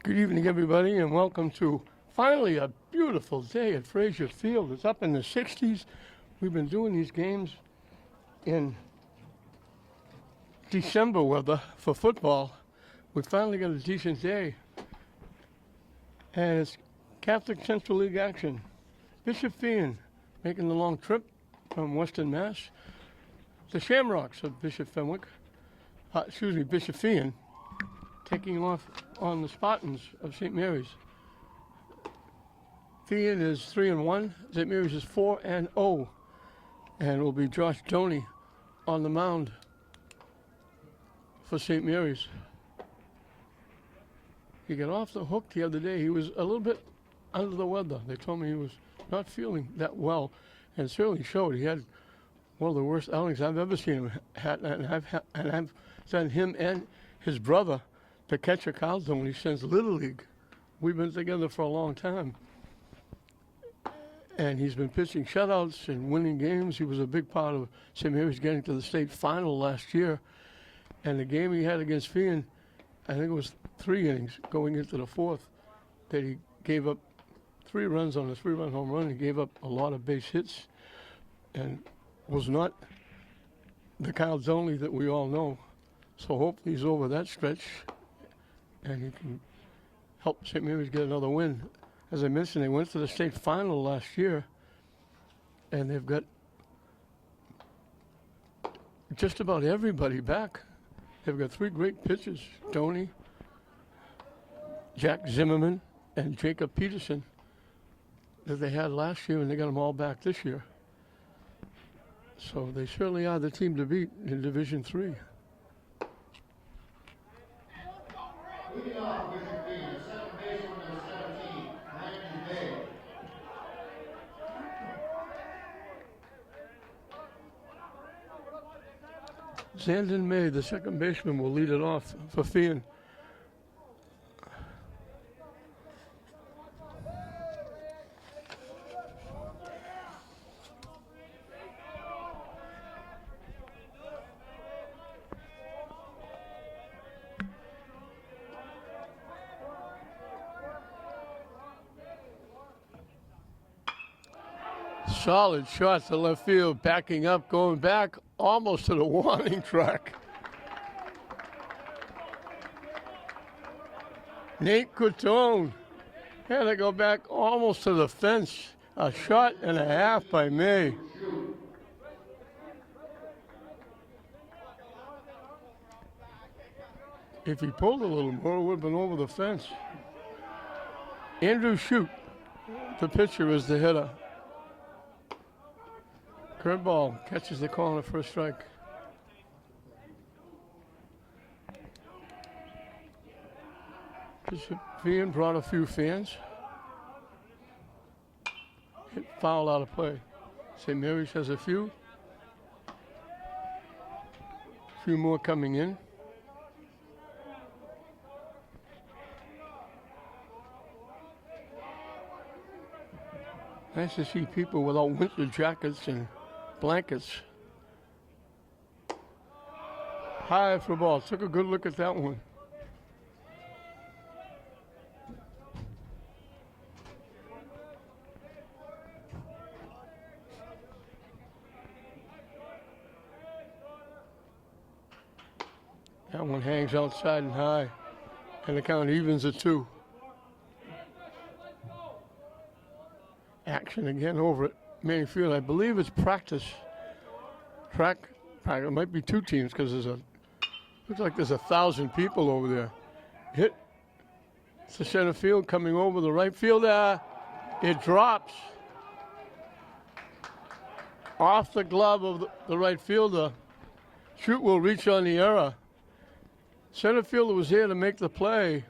Good evening, everybody, and welcome to finally a beautiful day at Frazier Field. It's up in the 60s. We've been doing these games in December weather for football. We finally got a decent day, and it's Catholic Central League action. Bishop Feehan making the long trip from Western Mass. The Shamrocks of Bishop Feehan, taking off on the Spartans of St. Mary's. Feehan is 3-1. St. Mary's is 4-0, and will be Josh Doney on the mound for St. Mary's. He got off the hook the other day. He was a little bit under the weather. They told me he was not feeling that well, and it certainly showed. He had one of the worst outings I've ever seen him had, and I've sent him and his brother to catch a Carlton when he sends Little League. We've been together for a long time. And he's been pitching shutouts and winning games. He was a big part of St. Mary's getting to the state final last year. And the game he had against Feehan, I think it was 3 innings going into the fourth, that he gave up 3 runs on a 3-run home run. He gave up a lot of base hits and was not the Kyle Zonley that we all know. So hopefully he's over that stretch and he can help St. Mary's get another win. As I mentioned, they went to the state final last year, and they've got just about everybody back. They've got 3 great pitchers, Doney, Jack Zimmerman, and Jacob Peterson, that they had last year, and they got them all back this year. So they certainly are the team to beat in Division III. Leading off Bishop Feehan, second baseman number 17, Landon Bay. Zandon May, the second baseman, will lead it off for Feehan. Solid shot to left field, backing up, going back almost to the warning track. Nate Coutone had to go back almost to the fence. A shot and a half by May. If he pulled a little more, it would have been over the fence. Andrew Shute, the pitcher, is the hitter. Curveball catches the corner for a strike. Bishop Feehan brought a few fans. Hit foul out of play. St. Mary's has a few. A few more coming in. Nice to see people without winter jackets and blankets. High for the ball. Took a good look at that one. That one hangs outside and high. And the count evens at 2. Action again over at Manning Field. I believe it's practice. Track. It might be 2 teams because looks like there's 1,000 people over there. Hit to center field, coming over the right fielder. It drops off the glove of the right fielder. Shute will reach on the error. Center fielder was here to make the play.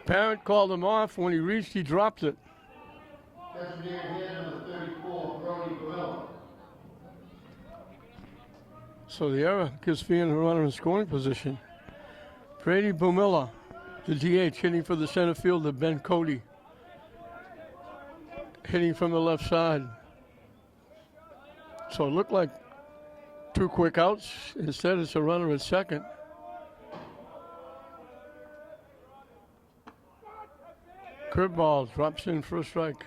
Parent called him off. When he reached, he dropped it. Designated hitter number 34, Brody Bumilla. So the error gives Feehan a runner in scoring position. Brady Bumilla, the DH, hitting for the center fielder, Ben Cody. Hitting from the left side. So it looked like 2 quick outs. Instead, it's a runner at second. Curveball drops in for a strike.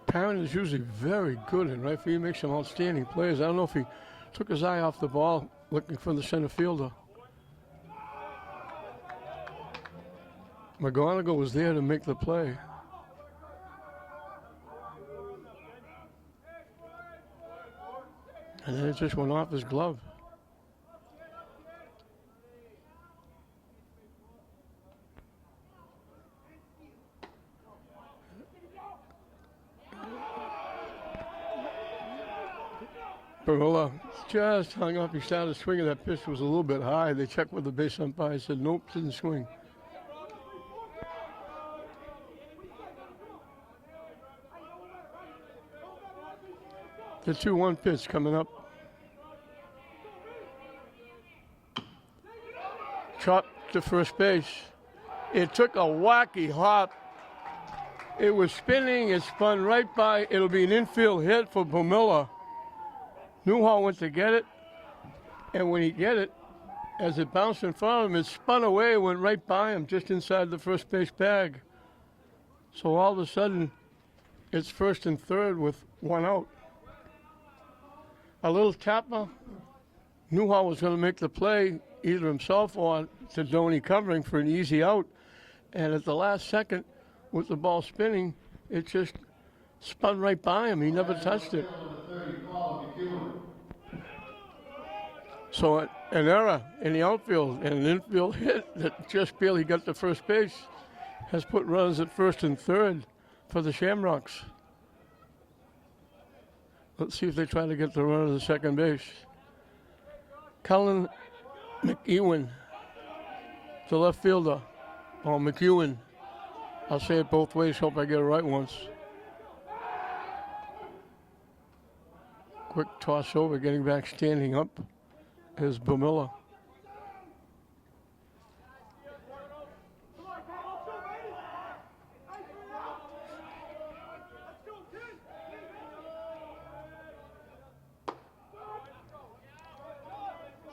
Parent is usually very good in right field. He makes some outstanding plays. I don't know if he took his eye off the ball looking for the center fielder. McGonigal was there to make the play. And then it just went off his glove. Barilla just hung up. He started swinging. That pitch was a little bit high. They checked with the base umpire. He said, nope, didn't swing. The 2-1 pitch coming up. Chopped to first base. It took a wacky hop. It was spinning. It spun right by. It'll be an infield hit for Bomilla. Newhall went to get it. And when he get it, as it bounced in front of him, it spun away, went right by him, just inside the first base bag. So all of a sudden, it's first and third with one out. A little tapper. Newhall was going to make the play, either himself or Tadoni covering for an easy out. And at the last second, with the ball spinning, it just spun right by him. He never touched it. So an error in the outfield and an infield hit that just barely got to first base has put runners at first and third for the Shamrocks. Let's see if they try to get the runner to second base. Cullen McEwen, the left fielder. Or McEwen. I'll say it both ways. Hope I get it right once. Quick toss over, getting back, standing up is Bomilla.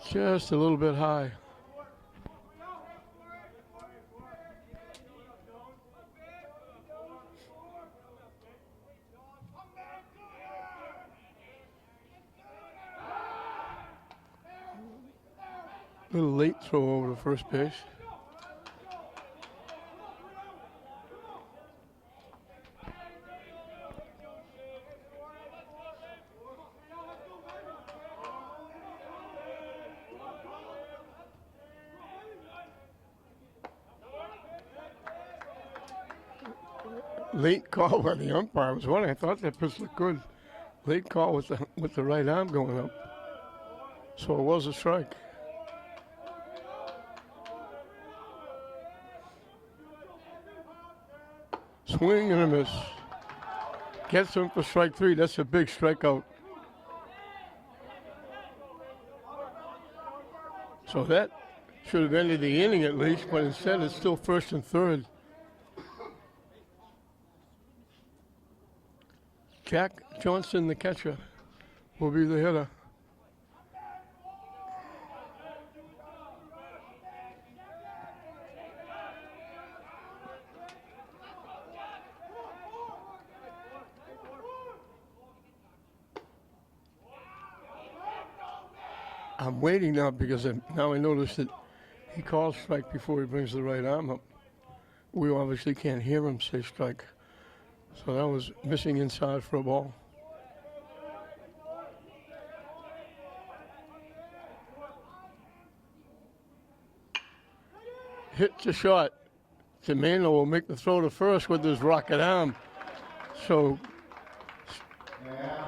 Just a little bit high. Little late throw over to first base. Late call by the umpire. I was wondering. I thought that pitch looked good. Late call with the right arm going up. So it was a strike. Swing and a miss. Gets him for strike three. That's a big strikeout. So that should have ended the inning at least, but instead it's still first and third. Jack Johnson, the catcher, will be the hitter. I'm waiting now because now I notice that he calls strike before he brings the right arm up. We obviously can't hear him say strike. So that was missing inside for a ball. Hit to short. Demano will make the throw to first with his rocket arm. So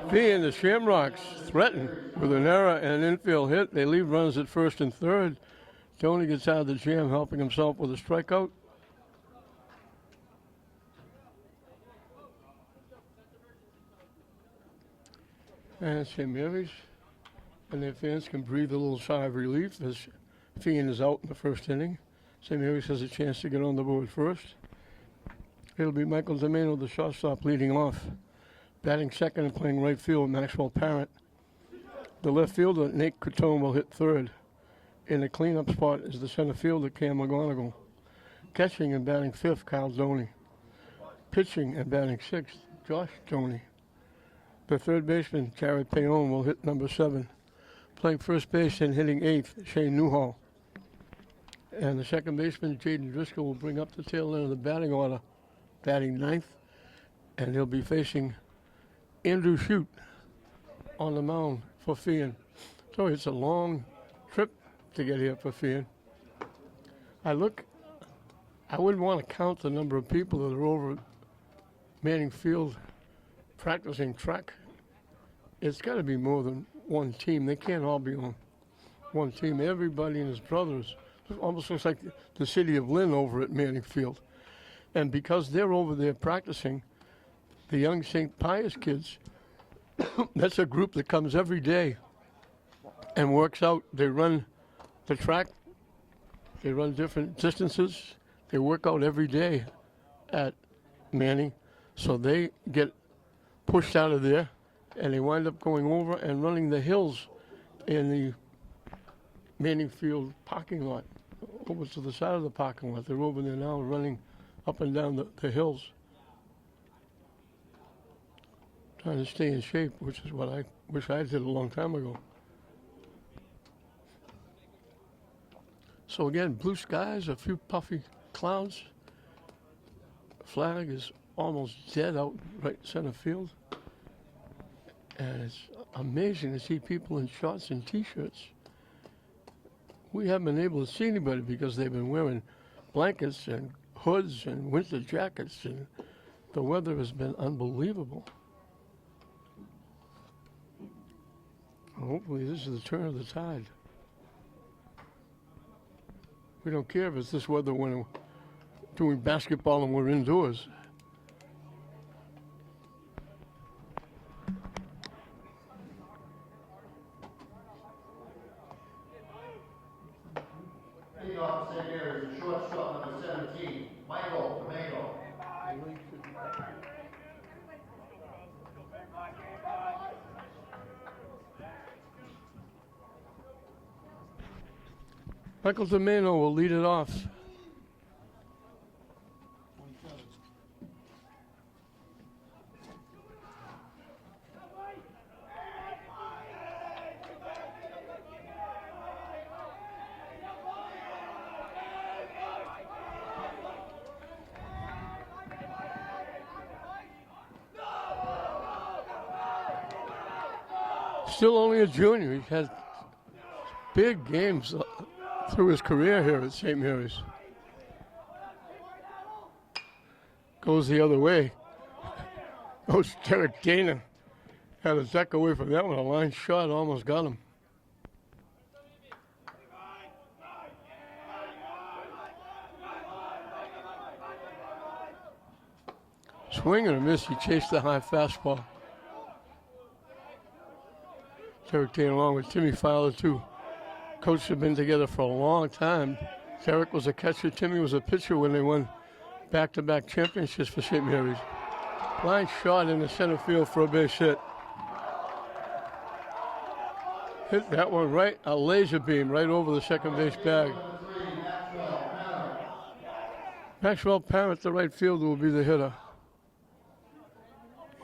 Feehan, the Shamrocks, threatened with an error and an infield hit. They leave runners at first and third. Tony gets out of the jam, helping himself with a strikeout. And St. Mary's and their fans can breathe a little sigh of relief as Feehan is out in the first inning. St. Mary's has a chance to get on the board first. It'll be Michael Demano, the shortstop, leading off. Batting second and playing right field, Maxwell Parent. The left fielder, Nate Cotone, will hit third. In the cleanup spot is the center fielder, Cam McGonigal. Catching and batting fifth, Kyle Doney. Pitching and batting sixth, Josh Doney. The third baseman, Jared Payon, will hit number 7. Playing first base and hitting eighth, Shane Newhall. And the second baseman, Jaden Driscoll, will bring up the tail end of the batting order, batting ninth. And he'll be facing Andrew Shute on the mound for Feehan. So it's a long trip to get here for Feehan. I wouldn't want to count the number of people that are over at Manning Field practicing track. It's got to be more than one team. They can't all be on one team. Everybody and his brothers. It almost looks like the city of Lynn over at Manning Field. And because they're over there practicing, the young St. Pius kids, that's a group that comes every day and works out. They run the track. They run different distances. They work out every day at Manning. So they get pushed out of there, and they wind up going over and running the hills in the Manning Field parking lot, over to the side of the parking lot. They're over there now running up and down the hills, trying to stay in shape, which is what I wish I did a long time ago. So again, blue skies, a few puffy clouds. Flag is almost dead out right center field. And it's amazing to see people in shorts and T-shirts. We haven't been able to see anybody because they've been wearing blankets and hoods and winter jackets, and the weather has been unbelievable. Hopefully this is the turn of the tide. We don't care if it's this weather when we're doing basketball and we're indoors. Leading off the same area is the shortstop, number 17, Michael Domingo. Michael Domeno will lead it off. Still only a junior. He's had big games through his career here at St. Mary's. Goes the other way. Coach Derek Dana had a deck away from that one. A line shot almost got him. Swing and a miss. He chased the high fastball. Derek Dana along with Timmy Fowler too. Coach have been together for a long time. Derek was a catcher. Timmy was a pitcher when they won back-to-back championships for St. Mary's. Line shot in the center field for a base hit. Hit that one right, a laser beam right over the second base bag. Maxwell Parrott, the right fielder, will be the hitter.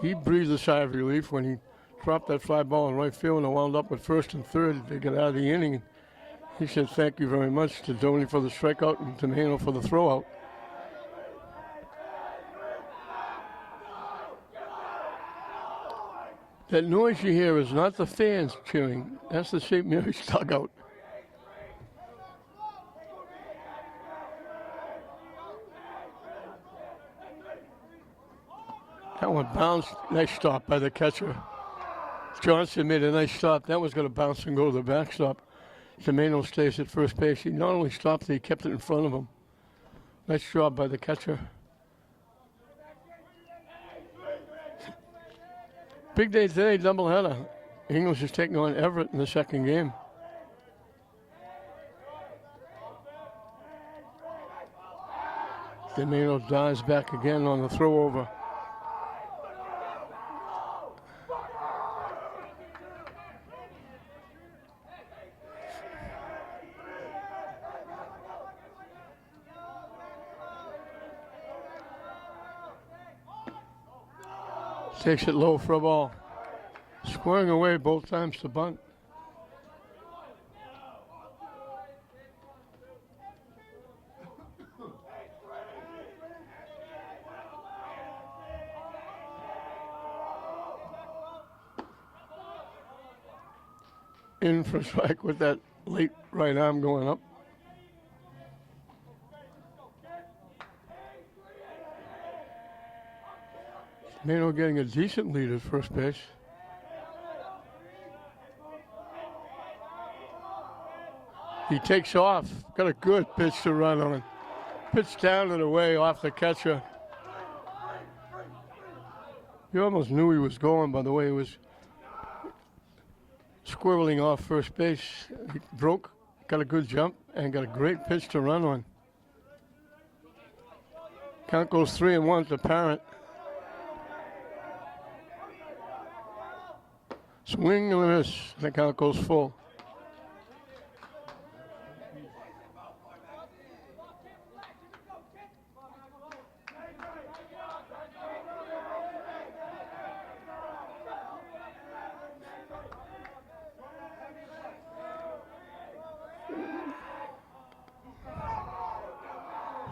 He breathed a sigh of relief when he dropped that fly ball in right field and wound up with first and third to get out of the inning. He said thank you very much to Doney for the strikeout and to Mahano for the throwout. That noise you hear is not the fans cheering. That's the St. Mary's dugout. That one bounced. Nice stop by the catcher. Johnson made a nice stop. That was going to bounce and go to the backstop. Domeno stays at first base. He not only stopped it, he kept it in front of him. Nice job by the catcher. Big day today, doubleheader. English is taking on Everett in the second game. Domeno dives back again on the throw over. Takes it low for a ball. Squaring away both times to bunt. In for a strike with that late right arm going up. Mano getting a decent lead at first base. He takes off. Got a good pitch to run on. Pitch down and away off the catcher. You almost knew he was going by the way he was squirreling off first base. He broke, got a good jump, and got a great pitch to run on. Count goes 3-1 to Parent. Swing and a miss. The count goes full.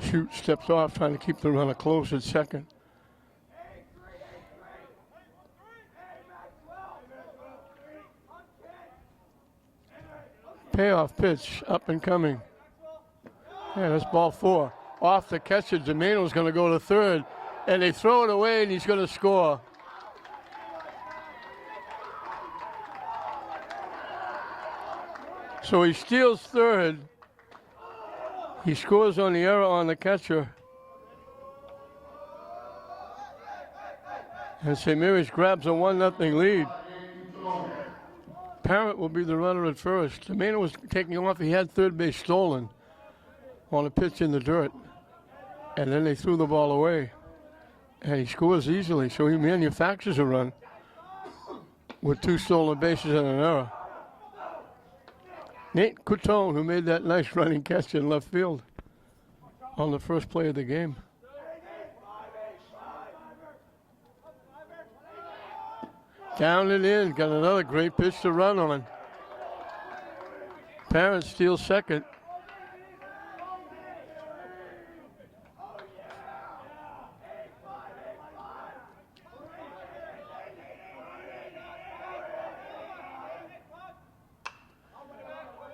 Shoot steps off, trying to keep the runner close at second. Payoff pitch, up and coming. Yeah, that's ball 4. Off the catcher, Domeno's going to go to third, and they throw it away, and he's going to score. So he steals third. He scores on the error on the catcher. And St. Mary's grabs a 1-0 lead. Parent will be the runner at first. Domeno was taking off. He had third base stolen on a pitch in the dirt. And then they threw the ball away. And he scores easily, so he manufactures a run with 2 stolen bases and an error. Nate Coutone, who made that nice running catch in left field on the first play of the game. Down and in, got another great pitch to run on. Parent steals second.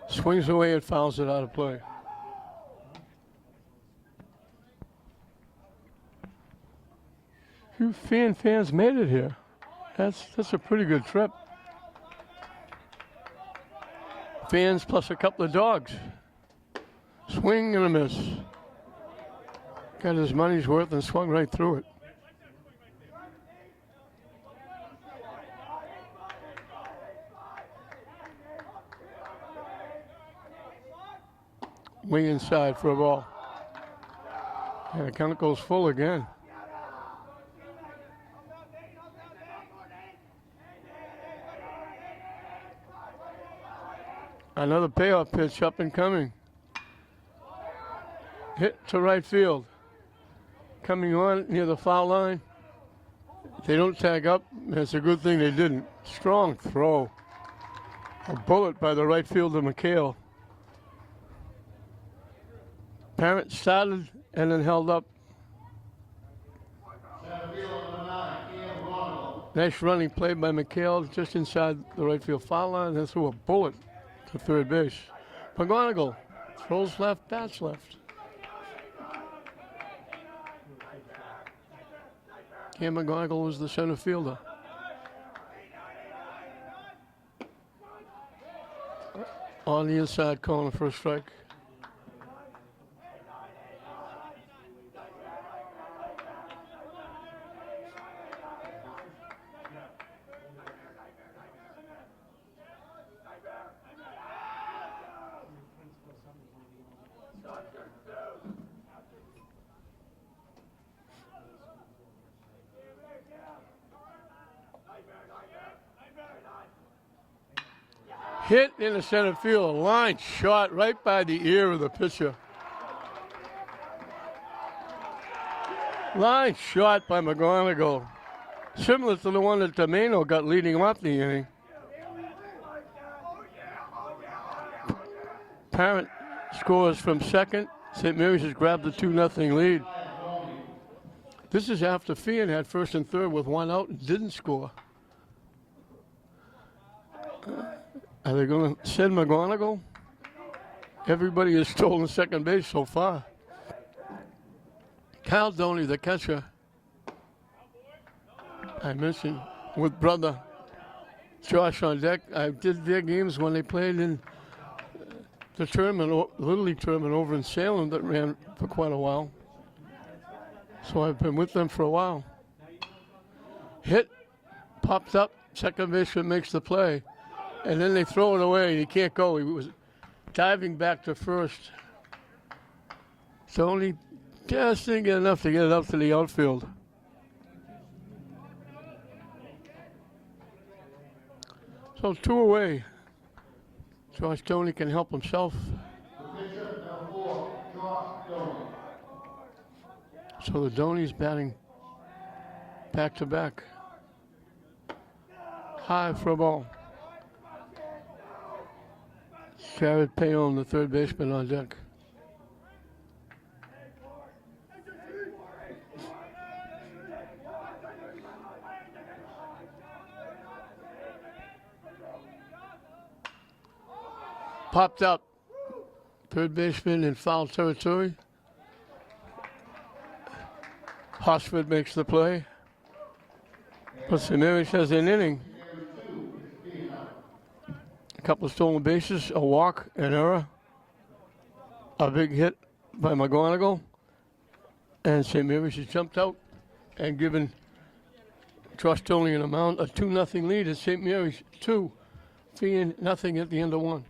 Swings away and fouls it out of play. Few fans made it here. That's a pretty good trip. Fans plus a couple of dogs. Swing and a miss. Got his money's worth and swung right through it. Wing inside for a ball. And the count goes full again. Another payoff pitch up and coming. Hit to right field. Coming on near the foul line. They don't tag up. It's a good thing they didn't. Strong throw. A bullet by the right fielder, McHale. Parent started and then held up. Nice running play by McHale just inside the right field foul line and threw a bullet to third base. McGonigal throws left, bats left. Cam McGonigal was the center fielder. On the inside corner for a strike. Hit in the center field, a line shot right by the ear of the pitcher. Line shot by McGonigal. Similar to the one that Domeno got leading off the inning. Parent scores from second. St. Mary's has grabbed the 2-0 lead. This is after Feehan had first and third with one out and didn't score. Are they going to send McGonigal? Everybody has stolen second base so far. Cal Doney, the catcher, I mentioned, with brother Josh on deck. I did their games when they played in the tournament, Little League tournament over in Salem that ran for quite a while. So I've been with them for a while. Hit, popped up, second baseman makes the play, and then they throw it away. He can't go. He was diving back to first. So only just didn't get enough to get it up to the outfield. So 2 away. Josh Doney can help himself. So the Doney's batting back to back. High for a ball. Jared Payon, the third baseman, on deck. Popped up. Third baseman in foul territory. Hosford makes the play. But St. Mary's has an inning. A couple of stolen bases, a walk, an error. A big hit by McGonigal. And St. Mary's has jumped out and given Josh Doney an amount, a 2-0 lead at St. Mary's 2, Feehan nothing at the end of 1.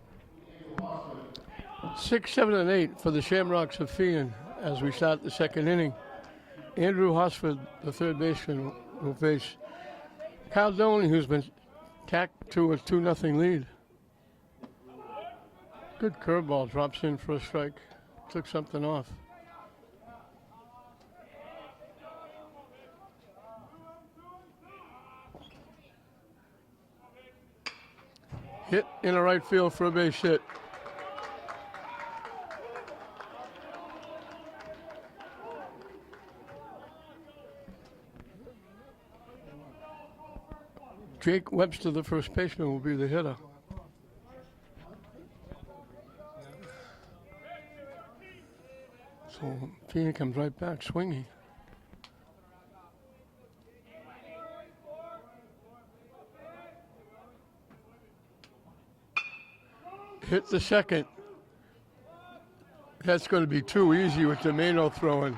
6, 7, and 8 for the Shamrocks of Feehan as we start the second inning. Andrew Hosford, the third baseman, will face Cal Doney, who's been tacked to a 2-0 lead. Good curveball, drops in for a strike. Took something off. Hit in the right field for a base hit. Jake Webster, the first baseman, will be the hitter. So Feehan comes right back swinging. Hit the second. That's going to be too easy with Domeno throwing.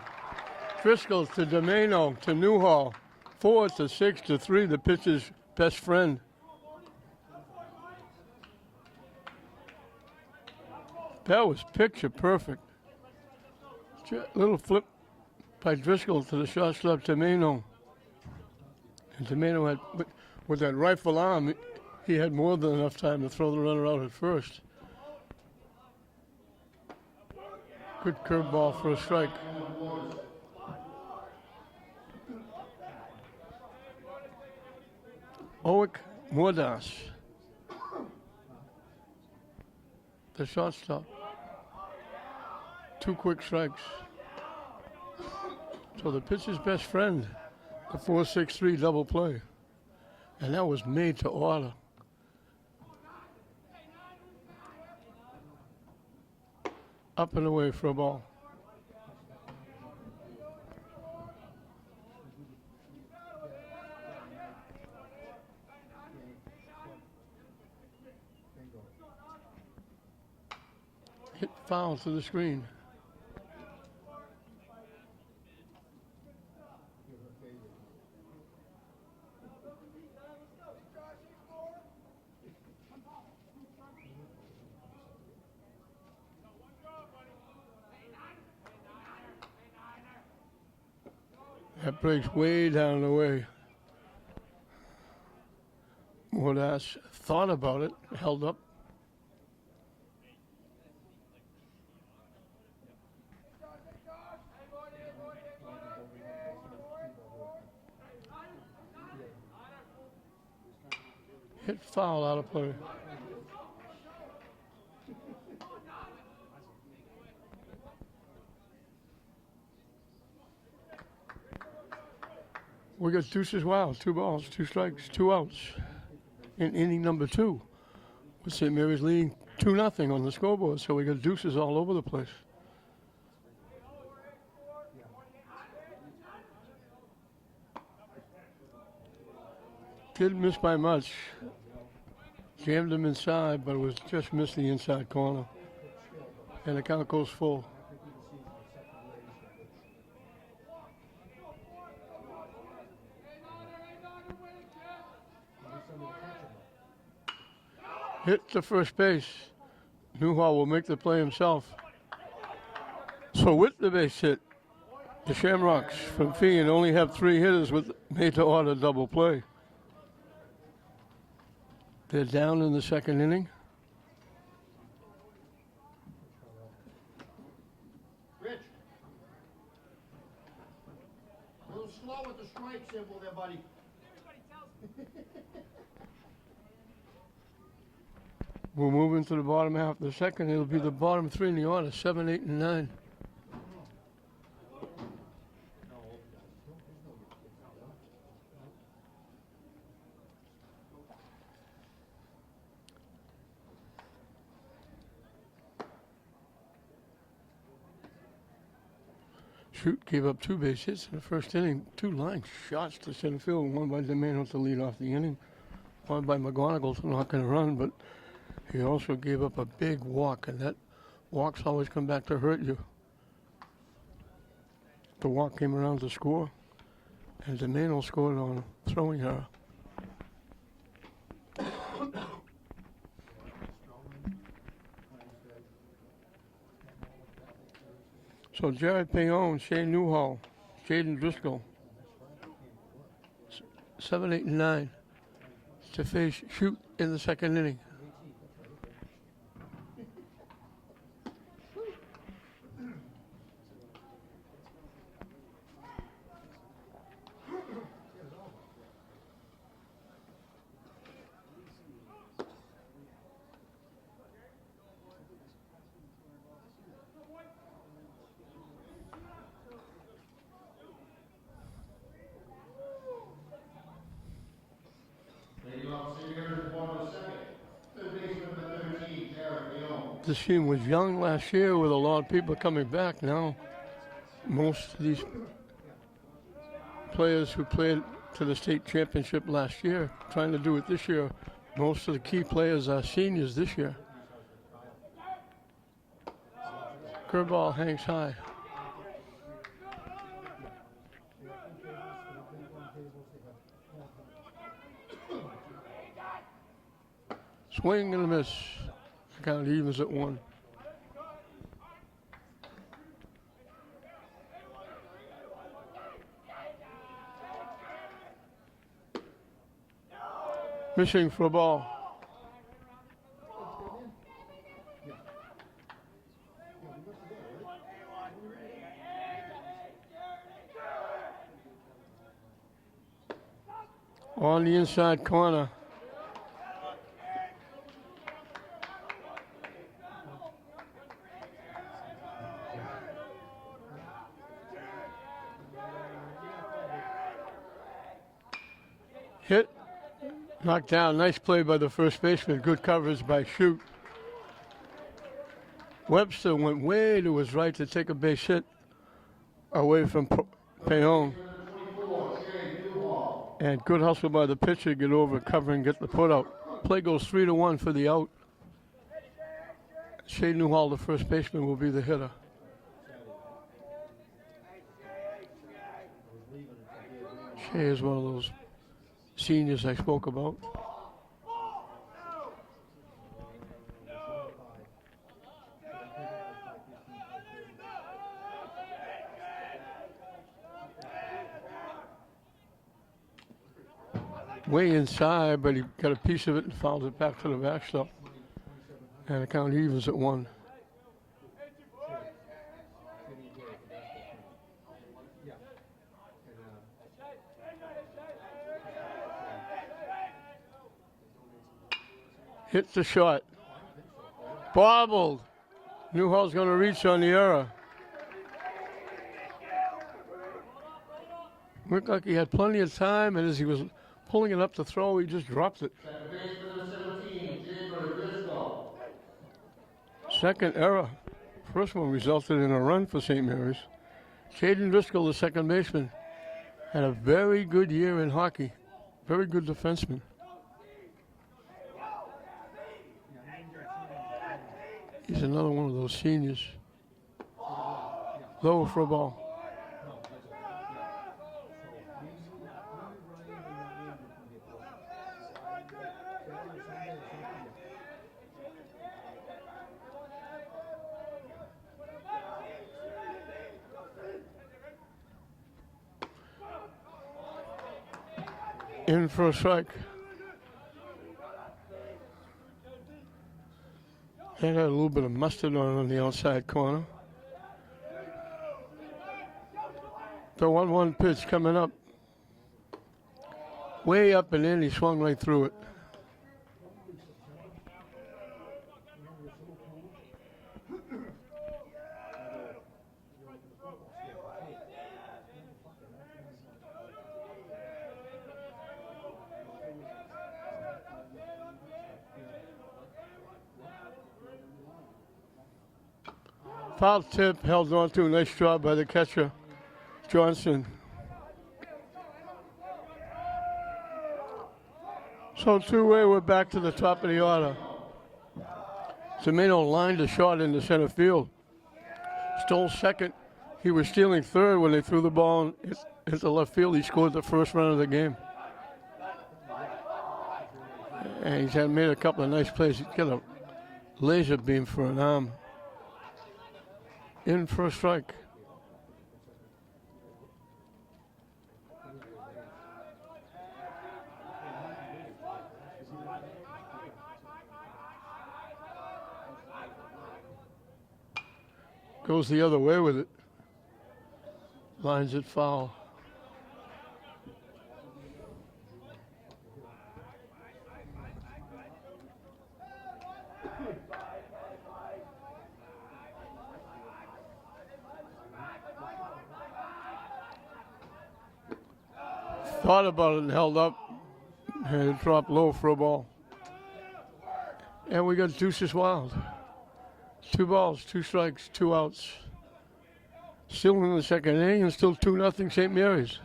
Driscoll to Domeno to Newhall. 4 to 6 to 3, the pitcher's best friend. That was picture perfect. Little flip by Driscoll to the shortstop Domeno. And Domeno had, with that rifle arm, he had more than enough time to throw the runner out at first. Good curveball for a strike. Owick Mordas, the shortstop. 2 quick strikes. So the pitcher's best friend, the 4-6-3 double play. And that was made to order. Up and away for a ball. Hit foul to the screen. That breaks way down the way. Mordas thought about it, held up. Hit foul out of play. We got deuces wild, 2 balls, 2 strikes, 2 outs in inning number 2. With St. Mary's leading 2-0 on the scoreboard, so we got deuces all over the place. Didn't miss by much. Jammed him inside, but it was just missed the inside corner. And the count goes full. Hit to first base. Newhall will make the play himself. So with the base hit, the Shamrocks from Feehan only have 3 hitters with made to order double play. They're down in the second inning. Rich. A little slow with the strike symbol there, buddy. We'll move into the bottom half of the second. It'll be the bottom 3 in the order, 7, 8, and 9. Shoot gave up 2 base hits in the first inning, 2 line shots to center field, one by DeMano to lead off the inning, one by McGonigal to knock and run, but he also gave up a big walk, and that walks always come back to hurt you. The walk came around to score, and DeMano scored on a throwing error. So Jared Payon, Shane Newhall, Jaden Driscoll, 7, 8, and 9 to face Shoot in the second inning. This team was young last year with a lot of people coming back now. Most of these players who played to the state championship last year, trying to do it this year, most of the key players are seniors this year. Curveball hangs high. Swing and a miss. Count evens at 1. Missing for a ball. On the inside corner. Hit, knocked down. Nice play by the first baseman. Good coverage by Shoot. Webster went way to his right to take a base hit away from Payon. And good hustle by the pitcher, get over, cover, and get the put out. Play goes 3-1 for the out. Shea Newhall, the first baseman, will be the hitter. Shea is one of those seniors I spoke about. Way inside, but he got a piece of it and fouled it back to the backstop. And the count evens at 1. Hit the shot. Bobbled. Newhall's going to reach on the error. Looked like he had plenty of time, and as he was pulling it up to throw, he just dropped it. Second baseman number 17, Jaybird Driscoll. Second error. First one resulted in a run for St. Mary's. Jaden Driscoll, the second baseman, had a very good year in hockey. Very good defenseman. He's another one of those seniors. Low for a ball. In for a strike. That had a little bit of mustard on the outside corner. The 1-1 pitch coming up. Way up and in, he swung right through it. Foul tip held on to. Nice job by the catcher, Johnson. So two-way, we're back to the top of the order. Zemeno lined a shot into center field. Stole second. He was stealing third when they threw the ball into left field. He scored the first run of the game. And he's had made a couple of nice plays. He's got a laser beam for an arm. In for a strike. Goes the other way with it. Lines it foul. Thought about it and held up, and it dropped low for a ball. And we got Deuces Wild. 2 balls, 2 strikes, 2 outs. Still in the second inning and still 2-0 St. Mary's.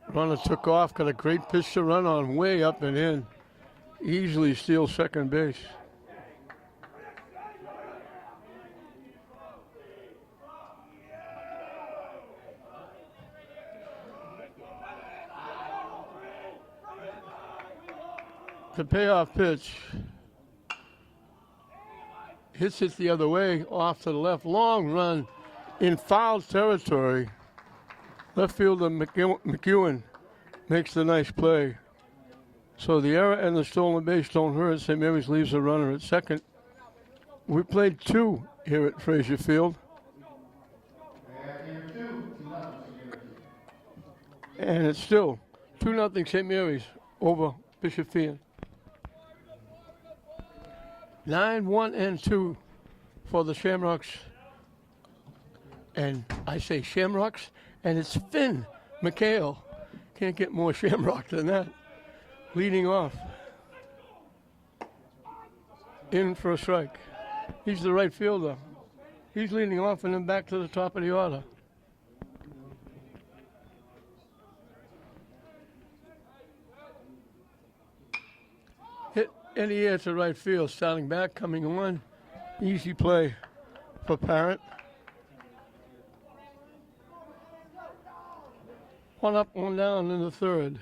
Runner took off, got a great pitch to run on, way up and in. Easily steals second base. The payoff pitch. Hits it the other way, off to the left. Long run in foul territory. Left fielder McEwen makes the nice play. So the error and the stolen base don't hurt. St. Mary's leaves a runner at second. We played 2 here at Frazier Field. And it's still 2-0 St. Mary's over Bishop Feehan. 9-1-2 for the Shamrocks. And I say Shamrocks, and it's Finn McHale. Can't get more Shamrock than that. Leading off. In for a strike. He's the right fielder. He's leading off and then back to the top of the order. Hit in the air to right field, starting back, coming on. Easy play for Parent. 1 up, 1 down in the third.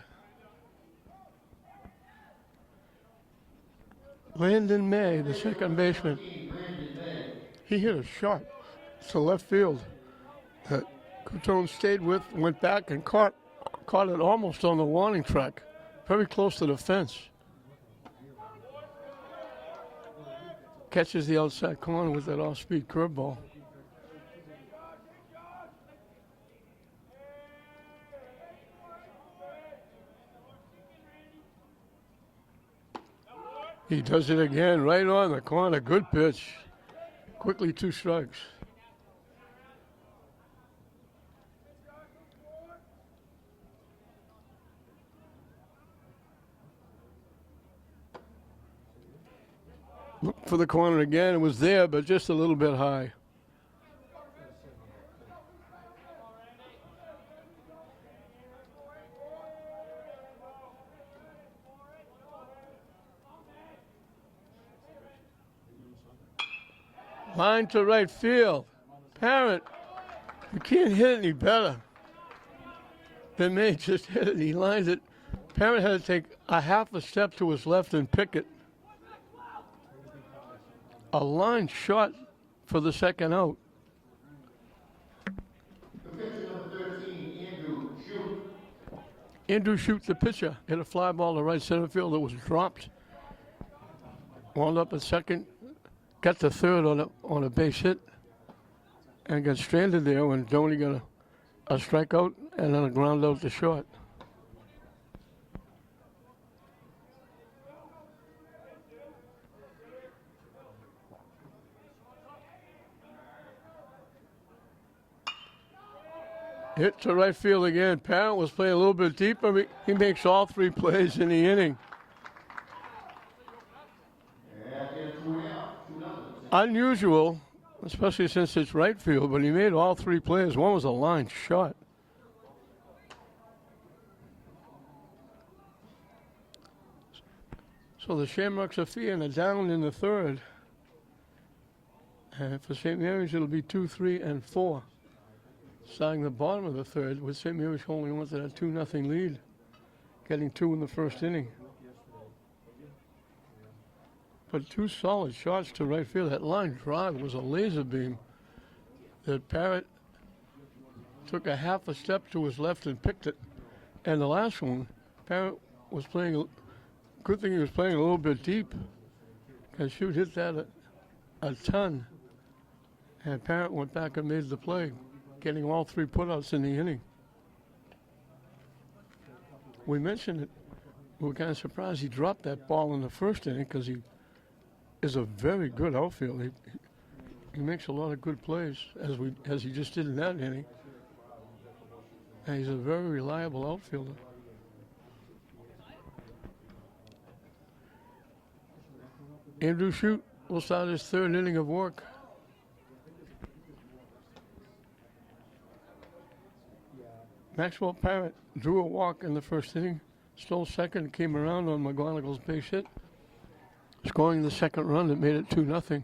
Landon May, the second baseman. He hit a shot to left field that Coutone stayed with, went back and caught it almost on the warning track, very close to the fence. Catches the outside corner with that off-speed curveball. He does it again, right on the corner. Good pitch. Quickly 2 strikes. Look for the corner again. It was there, but just a little bit high. Line to right field. Parent, you can't hit any better than me. Just hit it. He lines it. Parent had to take a half a step to his left and pick it. A line shot for the second out. The pitcher number 13, Andrew Shute. Andrew Shute, the pitcher, hit a fly ball to right center field that was dropped. Wound up at second, got to third on a base hit, and got stranded there when Doney got a strikeout and then a ground out to short. Hit to right field again. Parent was playing a little bit deeper. He makes all 3 plays in the inning. Unusual, especially since it's right field, but he made all 3 plays. One was a line shot. So the Shamrocks of Feehan are down in the 3rd. And for St. Mary's, it'll be 2, 3, and 4. Starting the bottom of the 3rd, with St. Mary's holding on to that 2-0 lead, getting 2 in the first inning. But 2 solid shots to right field. That line drive was a laser beam that Parrott took a half a step to his left and picked it. And the last one, Parrott was playing, good thing he was playing a little bit deep, because Shute hit that a ton. And Parrott went back and made the play, getting all 3 putouts in the inning. We mentioned it. We were kind of surprised he dropped that ball in the first inning because he is a very good outfielder. He makes a lot of good plays, as he just did in that inning. And he's a very reliable outfielder. Andrew Shute will start his 3rd inning of work. Maxwell Parrott drew a walk in the first inning, stole second, came around on McGonagall's base hit, scoring the 2nd run that made it 2-0.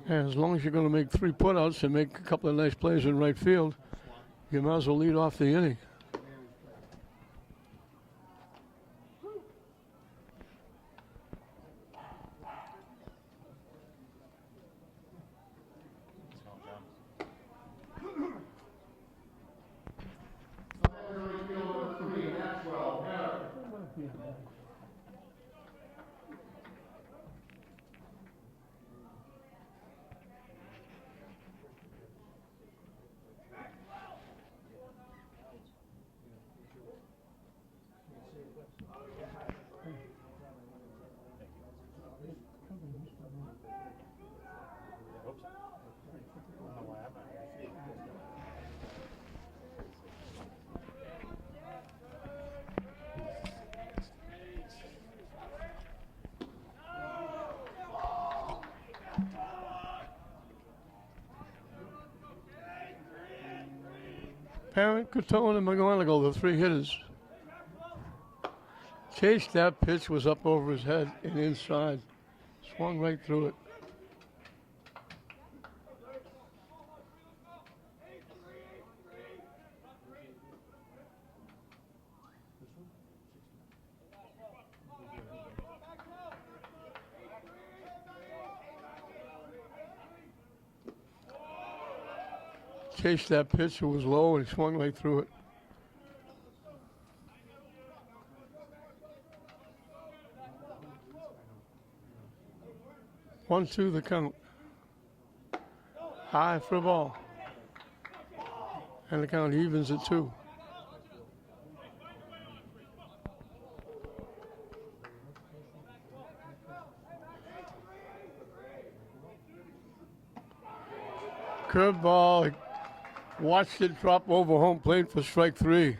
And as long as you're going to make 3 putouts and make a couple of nice plays in right field, you might as well lead off the inning. Parent, Cotone, and McGonagall, the 3 hitters. Chased that pitch, was up over his head and inside. Swung right through it. Chased that pitch, it was low, and he swung right through it. One, 2, the count. High for a ball. And the count evens at 2. Curveball. Watched it drop over home plate for strike 3.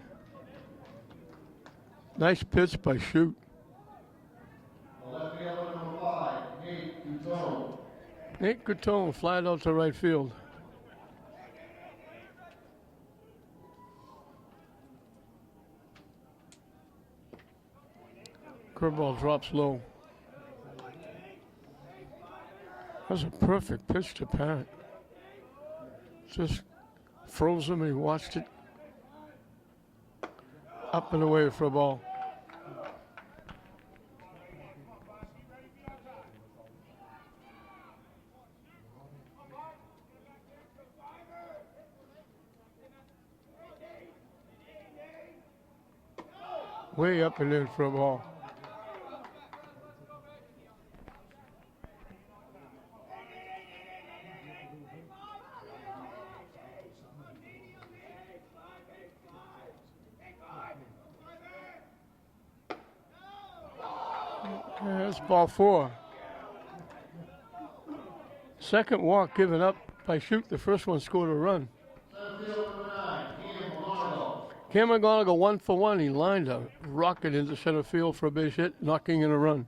Nice pitch by Shoot. Left fielder number 5, Nate Dutone. Nate Coutone flied out to right field. Curveball drops low. That's a perfect pitch to Parrott. Just froze him and he watched it up and away for a ball. Way up and in for a ball. That's ball 4. Second walk given up by Shoot. The first one scored a run. Center field number 9, Cam McGonigal. Cam McGonigal 1 for 1. He lined a rocket into center field for a base hit, knocking in a run.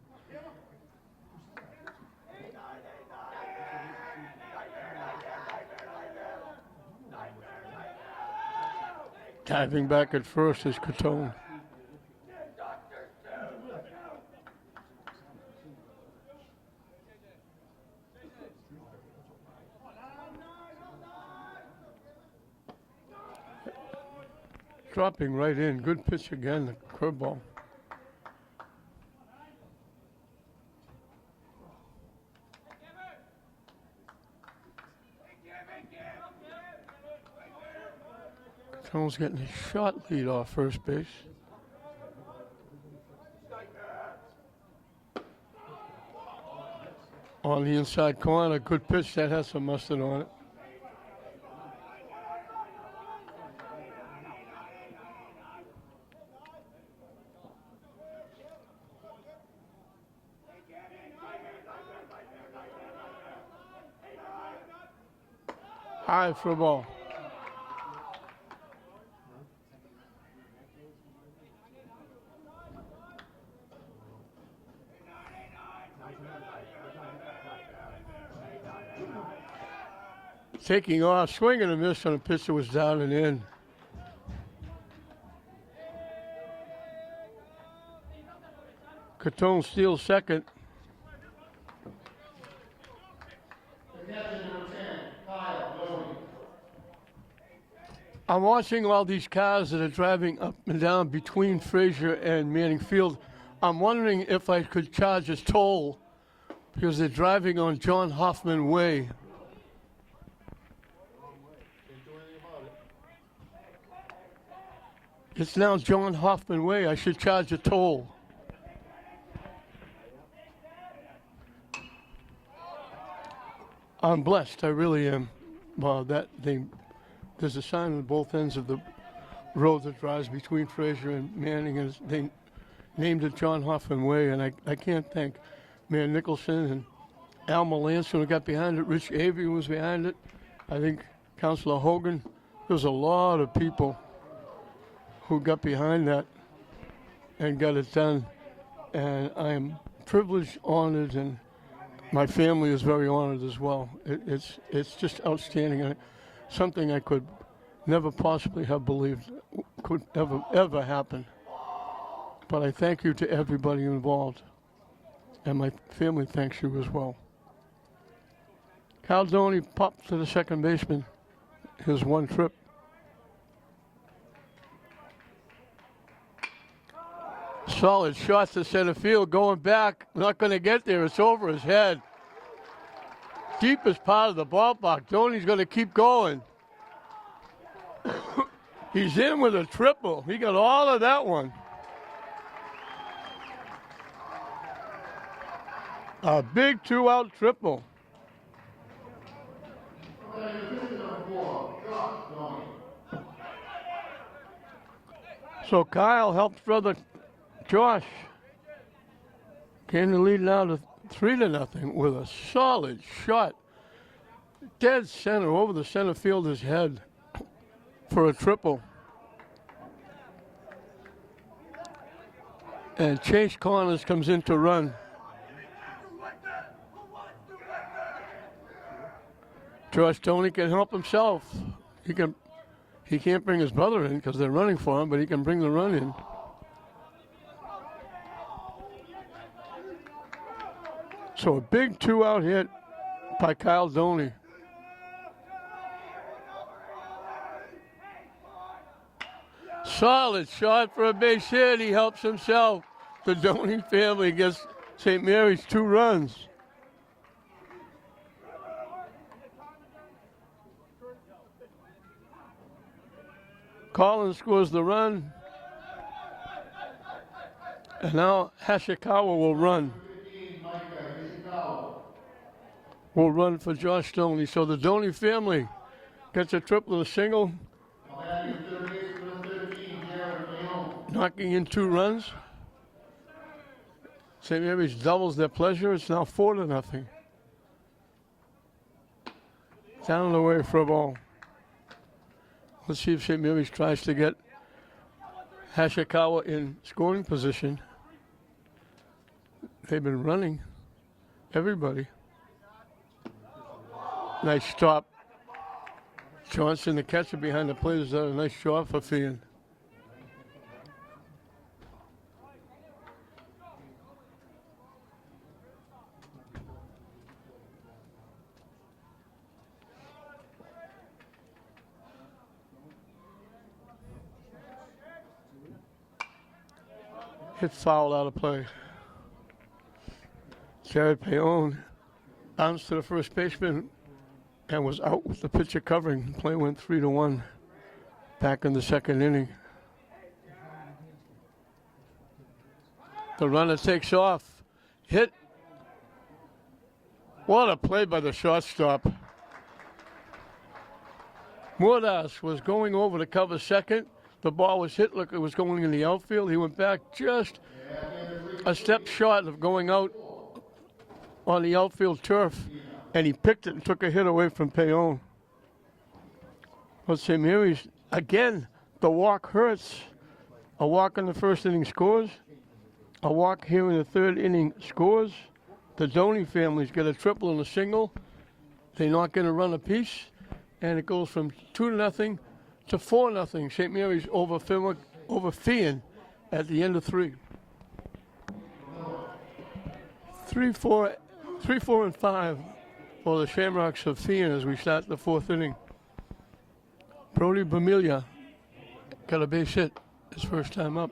Diving back at first is Coutone. Dropping right in. Good pitch again, the curveball. Coutone's getting a shot lead off first base. On the inside corner, good pitch. That has some mustard on it. High for a ball. Taking off, swinging a miss on a pitch that was down and in. Coutone steals second. I'm watching all these cars that are driving up and down between Fraser and Manning Field. I'm wondering if I could charge a toll because they're driving on John Hoffman Way. It's now John Hoffman Way. I should charge a toll. I'm blessed. I really am. There's a sign on both ends of the road that drives between Fraser and Manning, and they named it John Hoffman Way. And I can't thank Mayor Nicholson and Al Melanson who got behind it. Rich Avery was behind it. I think Councilor Hogan. There's a lot of people who got behind that and got it done. And I am privileged, honored, and my family is very honored as well. It's just outstanding. And something I could never possibly have believed could ever happen. But I thank you to everybody involved. And my family thanks you as well. Caldoni popped to the second baseman his one trip. Solid shot to center field, going back, not going to get there, it's over his head. Deepest part of the ballpark, Tony's going to keep going. He's in with a triple, he got all of that one. A big 2-out triple. So Kyle helps brother Josh gain the lead now to 3-0 with a solid shot. dead center, over the center fielder's head for a triple. And Chase Connors comes in to run. Josh Tony can help himself. He can't bring his brother in because they're running for him, but he can bring the run in. So a big 2-out hit by Kyle Doney. Solid shot for a base hit. He helps himself. The Doney family gets St. Mary's 2 runs. Collins scores the run. And now Hashikawa will run. Will run for Josh Doney. So the Doney family gets a triple and a single. Knocking in 2 runs. St. Mary's doubles their pleasure. It's now 4-0. Down the way for a ball. Let's see if St. Mary's tries to get Hashikawa in scoring position. They've been running. Everybody. Nice stop. Johnson, the catcher behind the plate, has done a nice job for Feehan. Hit foul out of play. Jared Payon bounced to the first baseman and was out with the pitcher covering. The play went 3-1 back in the second inning. The runner takes off. Hit. What a play by the shortstop. Mordas was going over to cover second. The ball was hit like it was going in the outfield. He went back just a step short of going out on the outfield turf, and he picked it and took a hit away from Payon. But St. Mary's, again, the walk hurts. A walk in the first inning scores. A walk here in the third inning scores. The Doney families get a triple and a single. They knock in a run apiece, and it goes from 2-0 to 4-0. St. Mary's over Feehan at the end of 3. 3-4 and 5 for the Shamrocks of Feehan as we start the 4th inning. Brody Bamilia got a base hit his first time up.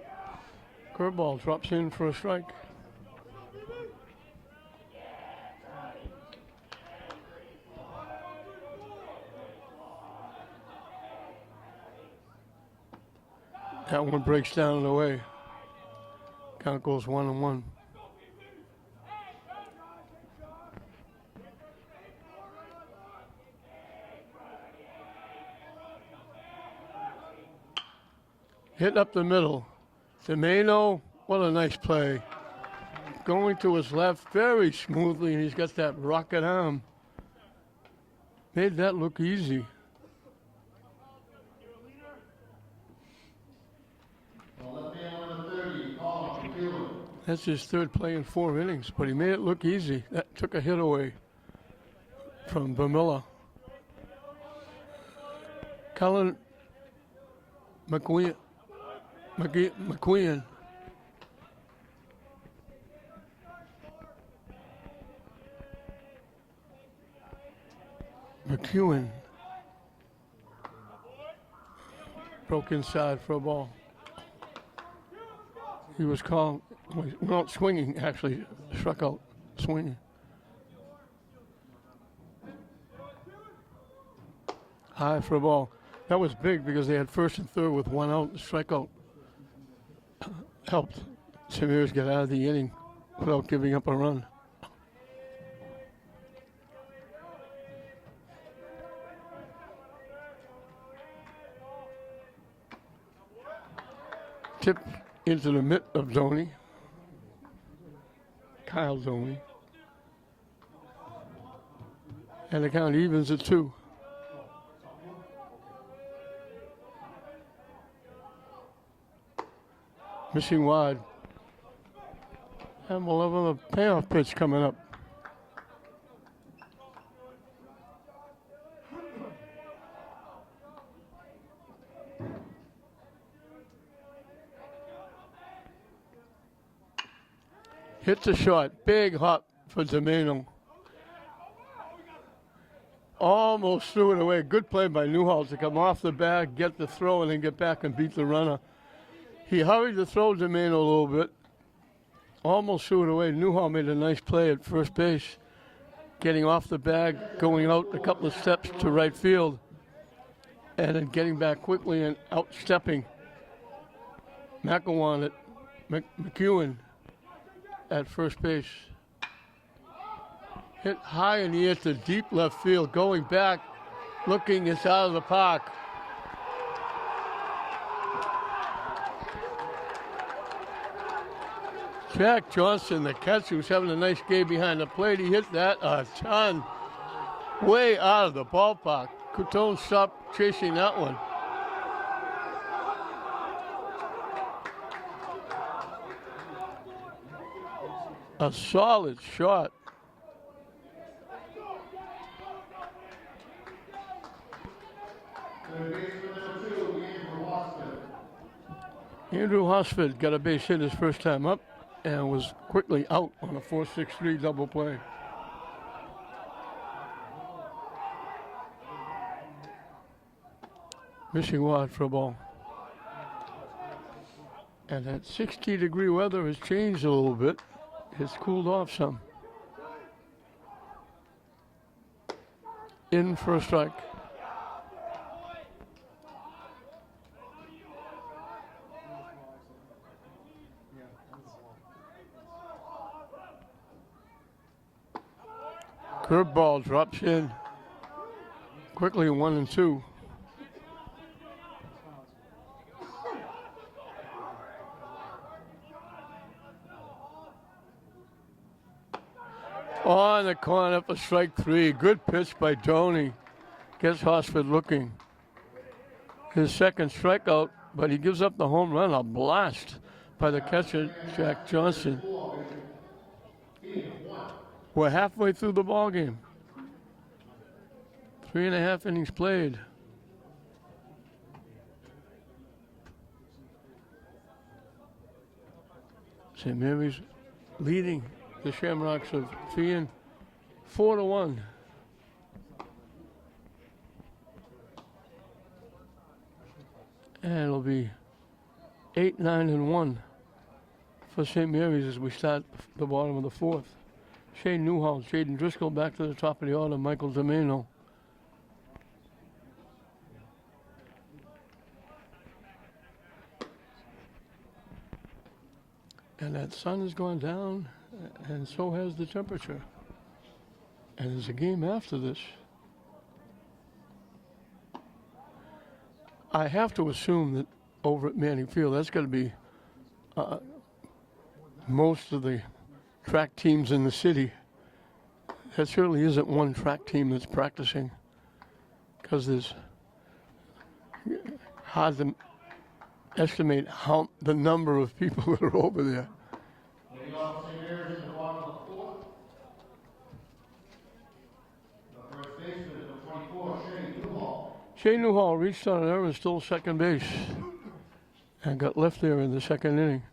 Curveball drops in for a strike. That one breaks down and away. Count goes 1-1. Hit up the middle. Domeno, what a nice play. Going to his left very smoothly, and he's got that rocket arm. Made that look easy. That's his 3rd play in 4 innings, but he made it look easy. That took a hit away from Bamilla. Cullen McQueen. McQueen. McEwen. Broke inside for a ball. He was called, not swinging, actually, struck out swinging. High for a ball. That was big because they had 1st and 3rd with 1 out. The strikeout helped St. Mary's get out of the inning without giving up a run. Tip into the mitt of Doney. Kyle Doney. And the count evens at 2. Missing wide. And we'll have a payoff pitch coming up. Hits a shot. Big hop for Domeno. Almost threw it away. Good play by Newhall to come off the bag, get the throw, and then get back and beat the runner. He hurried to throw Domeno a little bit. Almost threw it away. Newhall made a nice play at first base, getting off the bag, going out a couple of steps to right field, and then getting back quickly and outstepping McEwen at first base. Hit high in the air to deep left field, going back, looking, it's out of the park. Jack Johnson, the catcher, was having a nice game behind the plate. He hit that a ton, way out of the ballpark. Coutone stopped chasing that one. A solid shot. Andrew Hosford got a base hit his first time up and was quickly out on a 4-6-3 double play. Missing wide for a ball. And that 60-degree weather has changed a little bit. It's cooled off some. In for a strike. Curveball drops in. Quickly 1-2. On the corner for strike 3. Good pitch by Doney. Gets Hosford looking. His second strikeout, but he gives up the home run. A blast by the catcher, Jack Johnson. We're halfway through the ball game. 3.5 innings played. St. Mary's leading the Shamrocks of Feehan 4-1. And it'll be 8-9-1 for St. Mary's as we start the bottom of the fourth. Shane Newhall, Jaden Driscoll back to the top of the order, Michael Domeno. And that sun has gone down, and so has the temperature. And there's a game after this. I have to assume that over at Manning Field, that's going to be most of the track teams in the city. There certainly isn't one track team that's practicing, because there's hard to estimate how the number of people that are over there. Shane Newhall reached on an error and stole second base and got left there in the second inning.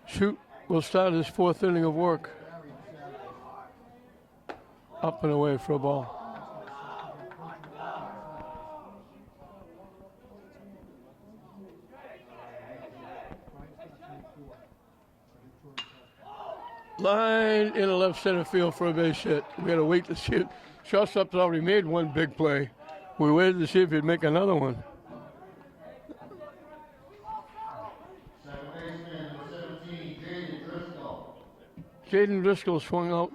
Shoot will start his fourth inning of work. Up and away for a ball. Line in the left center field for a base hit. We got to wait to see it. Shortstop's already made one big play. We waited to see if he'd make another one. Jaden Driscoll swung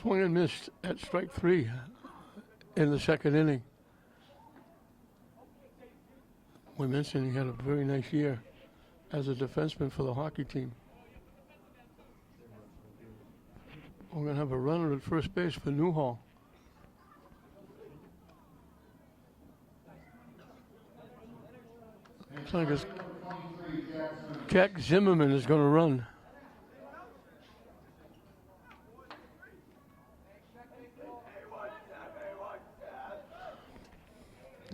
and missed at strike 3 in the second inning. We mentioned he had a very nice year as a defenseman for the hockey team. We're going to have a runner at first base for Newhall. Looks like it's Jack Zimmerman is going to run.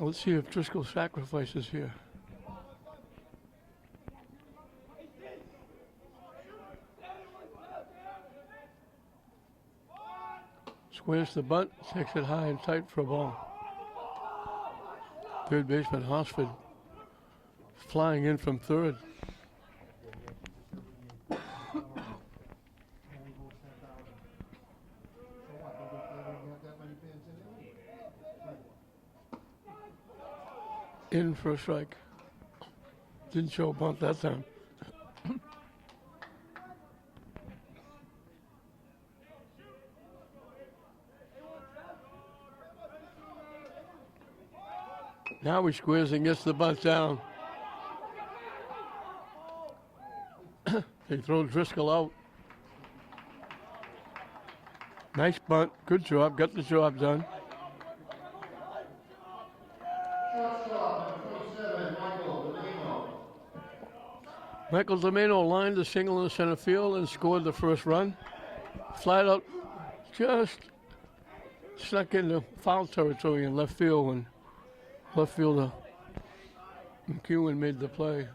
Let's see if Driscoll sacrifices here. Squares the bunt, takes it high and tight for a ball. Third baseman Hosford flying in from third. In for a strike. Didn't show a bunt that time. Now he squares and gets the bunt down. They throw Driscoll out. Nice bunt. Good job. Got the job done. Michael Domeno lined the single in the center field and scored the first run. Flat out, just snuck into foul territory in left field when left fielder McEwen made the play.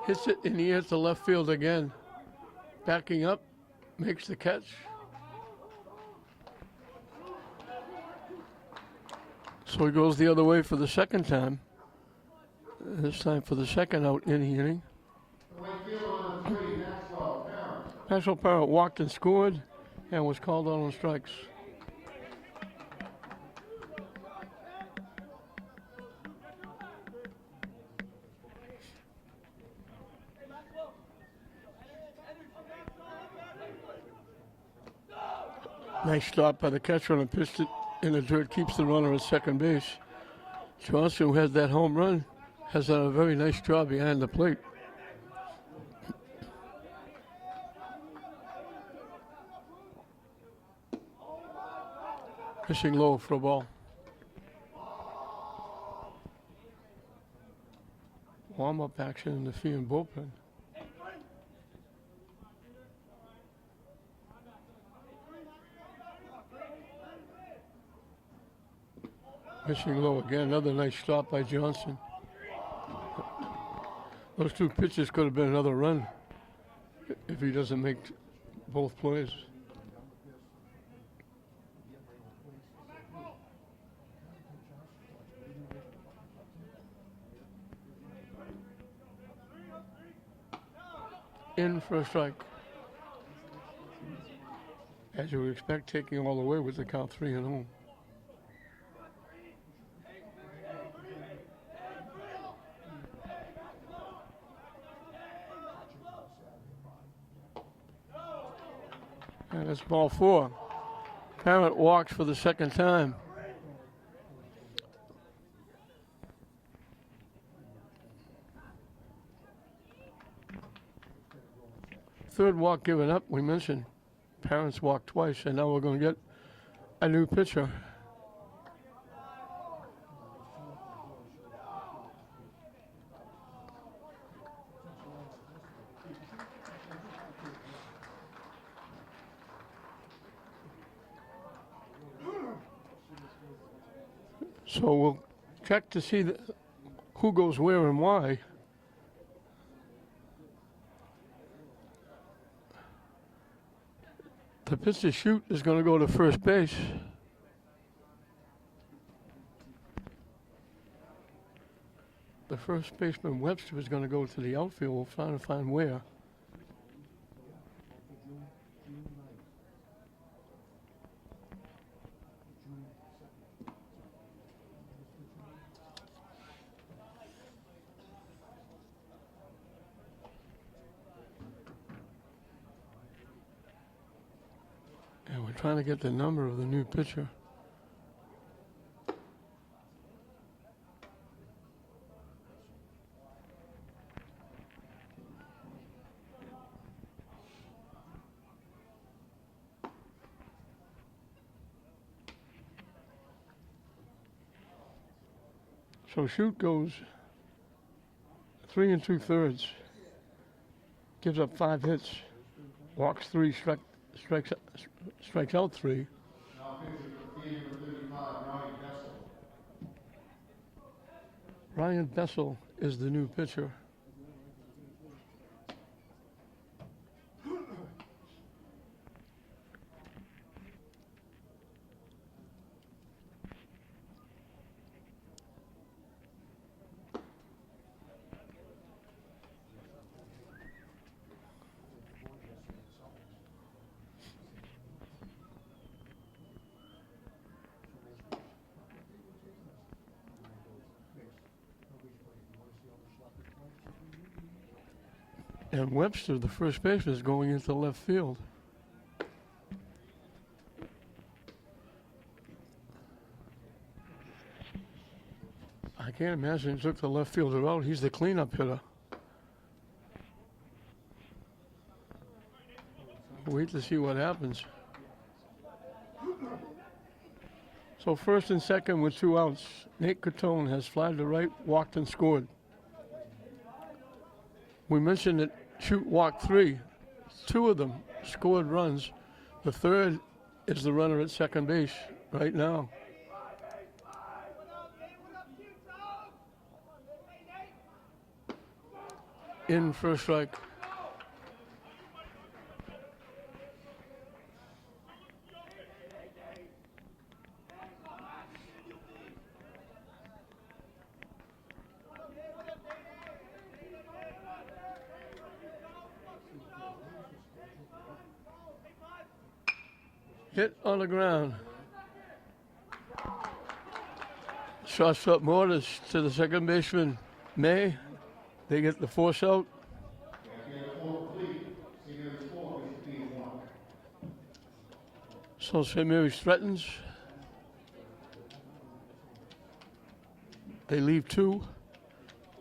Hits it in the air to left field again. Backing up, makes the catch. So he goes the other way for the second time. This time for the second out in the inning. Maxwell Parrott walked and scored and was called out on strikes. Nice stop by the catcher and pitched it in the dirt, keeps the runner at second base. Johnson, who has that home run, has done a very nice job behind the plate. Pitching low for a ball. Warm-up action in the Feehan bullpen. Pitching low again, another nice stop by Johnson. Those two pitches could have been another run if he doesn't make both plays. In for a strike. As you would expect, taking all the way with the count 3-0. And it's ball 4. Parrott walks for the second time. Third walk given up, we mentioned. Parrott's walked twice, and now we're going to get a new pitcher. So we'll check to see who goes where and why. The pitch to shoot is going to go to first base. The first baseman, Webster, is going to go to the outfield. We'll try to find where. And we're trying to get the number of the new pitcher. So Shoot goes 3 2/3, gives up 5 hits, walks 3, strikes out 3. Now pitching for Feehan number 35, Ryan Bessel. Ryan Bessel is the new pitcher. And Webster, the first baseman, is going into left field. I can't imagine he took the left fielder out. He's the cleanup hitter. Wait to see what happens. So first and second with 2 outs. Nate Catone has flied to right, walked and scored. We mentioned that Shoot walked 3. 2 of them scored runs. The third is the runner at second base right now. In for a strike. Hit on the ground. Shortstop Mortis to the second baseman, May. They get the force out. So St. Mary's threatens. They leave 2.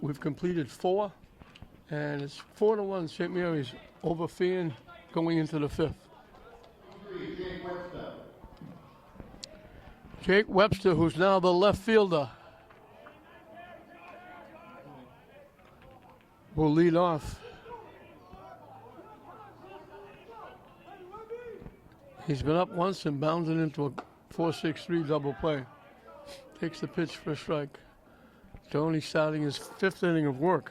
We've completed 4. And it's 4-1 St. Mary's over Feehan going into the 5th. Jake Webster, who's now the left fielder, will lead off. He's been up once and bounded into a 4-6-3 double play. Takes the pitch for a strike. Doney starting his 5th inning of work.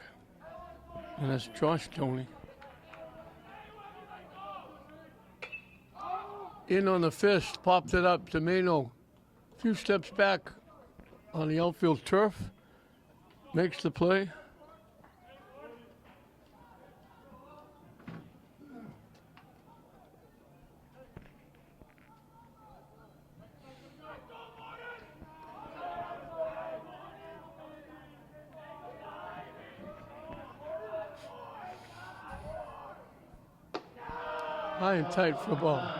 And that's Josh Doney. In on the fist, popped it up to Mano. A few steps back on the outfield turf. Makes the play. High and tight for ball.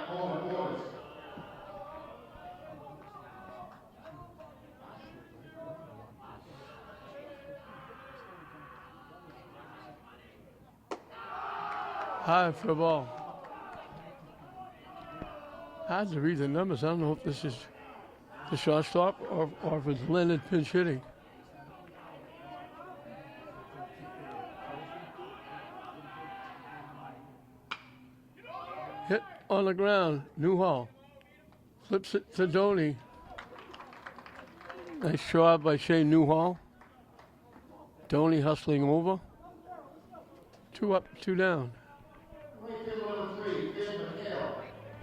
High for ball. Hard to read the numbers. I don't know if this is the shortstop or if it's Leonard pinch hitting. Hit on the ground. Newhall flips it to Doney. Nice job by Shane Newhall. Doney hustling over. 2 up, 2 down.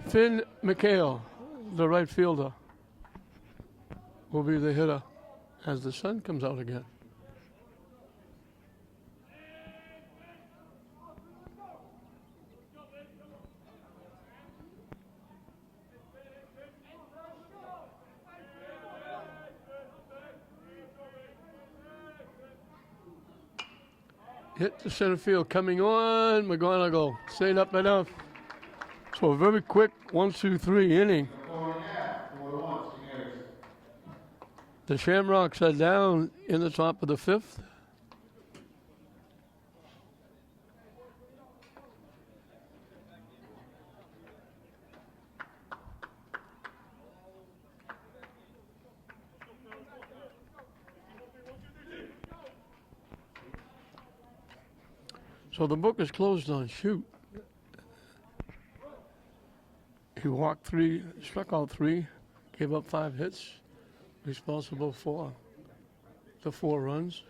Finn McHale, the right fielder, will be the hitter as the sun comes out again. Hit to center field, coming on, McGonigal, stayed up enough. So a very quick 1-2-3 inning. The Shamrocks are down in the top of the 5th. So the book is closed on shoot. He walked 3, struck out 3, gave up 5 hits, responsible for the 4 runs.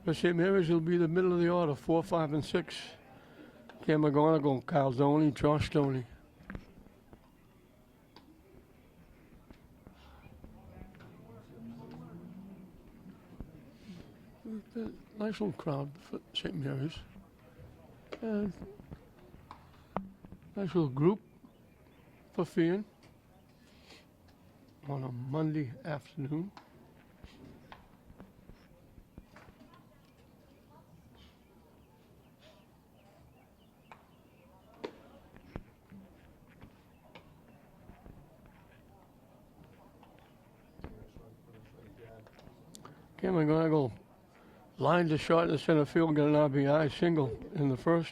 For St. Mary's, will be the middle of the order, 4, 5, and 6. Cam McGonigal, Kyle Doney, Josh Doney. Nice little crowd for St. Mary's. And nice little group for Feehan on a Monday afternoon. Cam McGonigal lined the shot in the center field, got an RBI single in the first.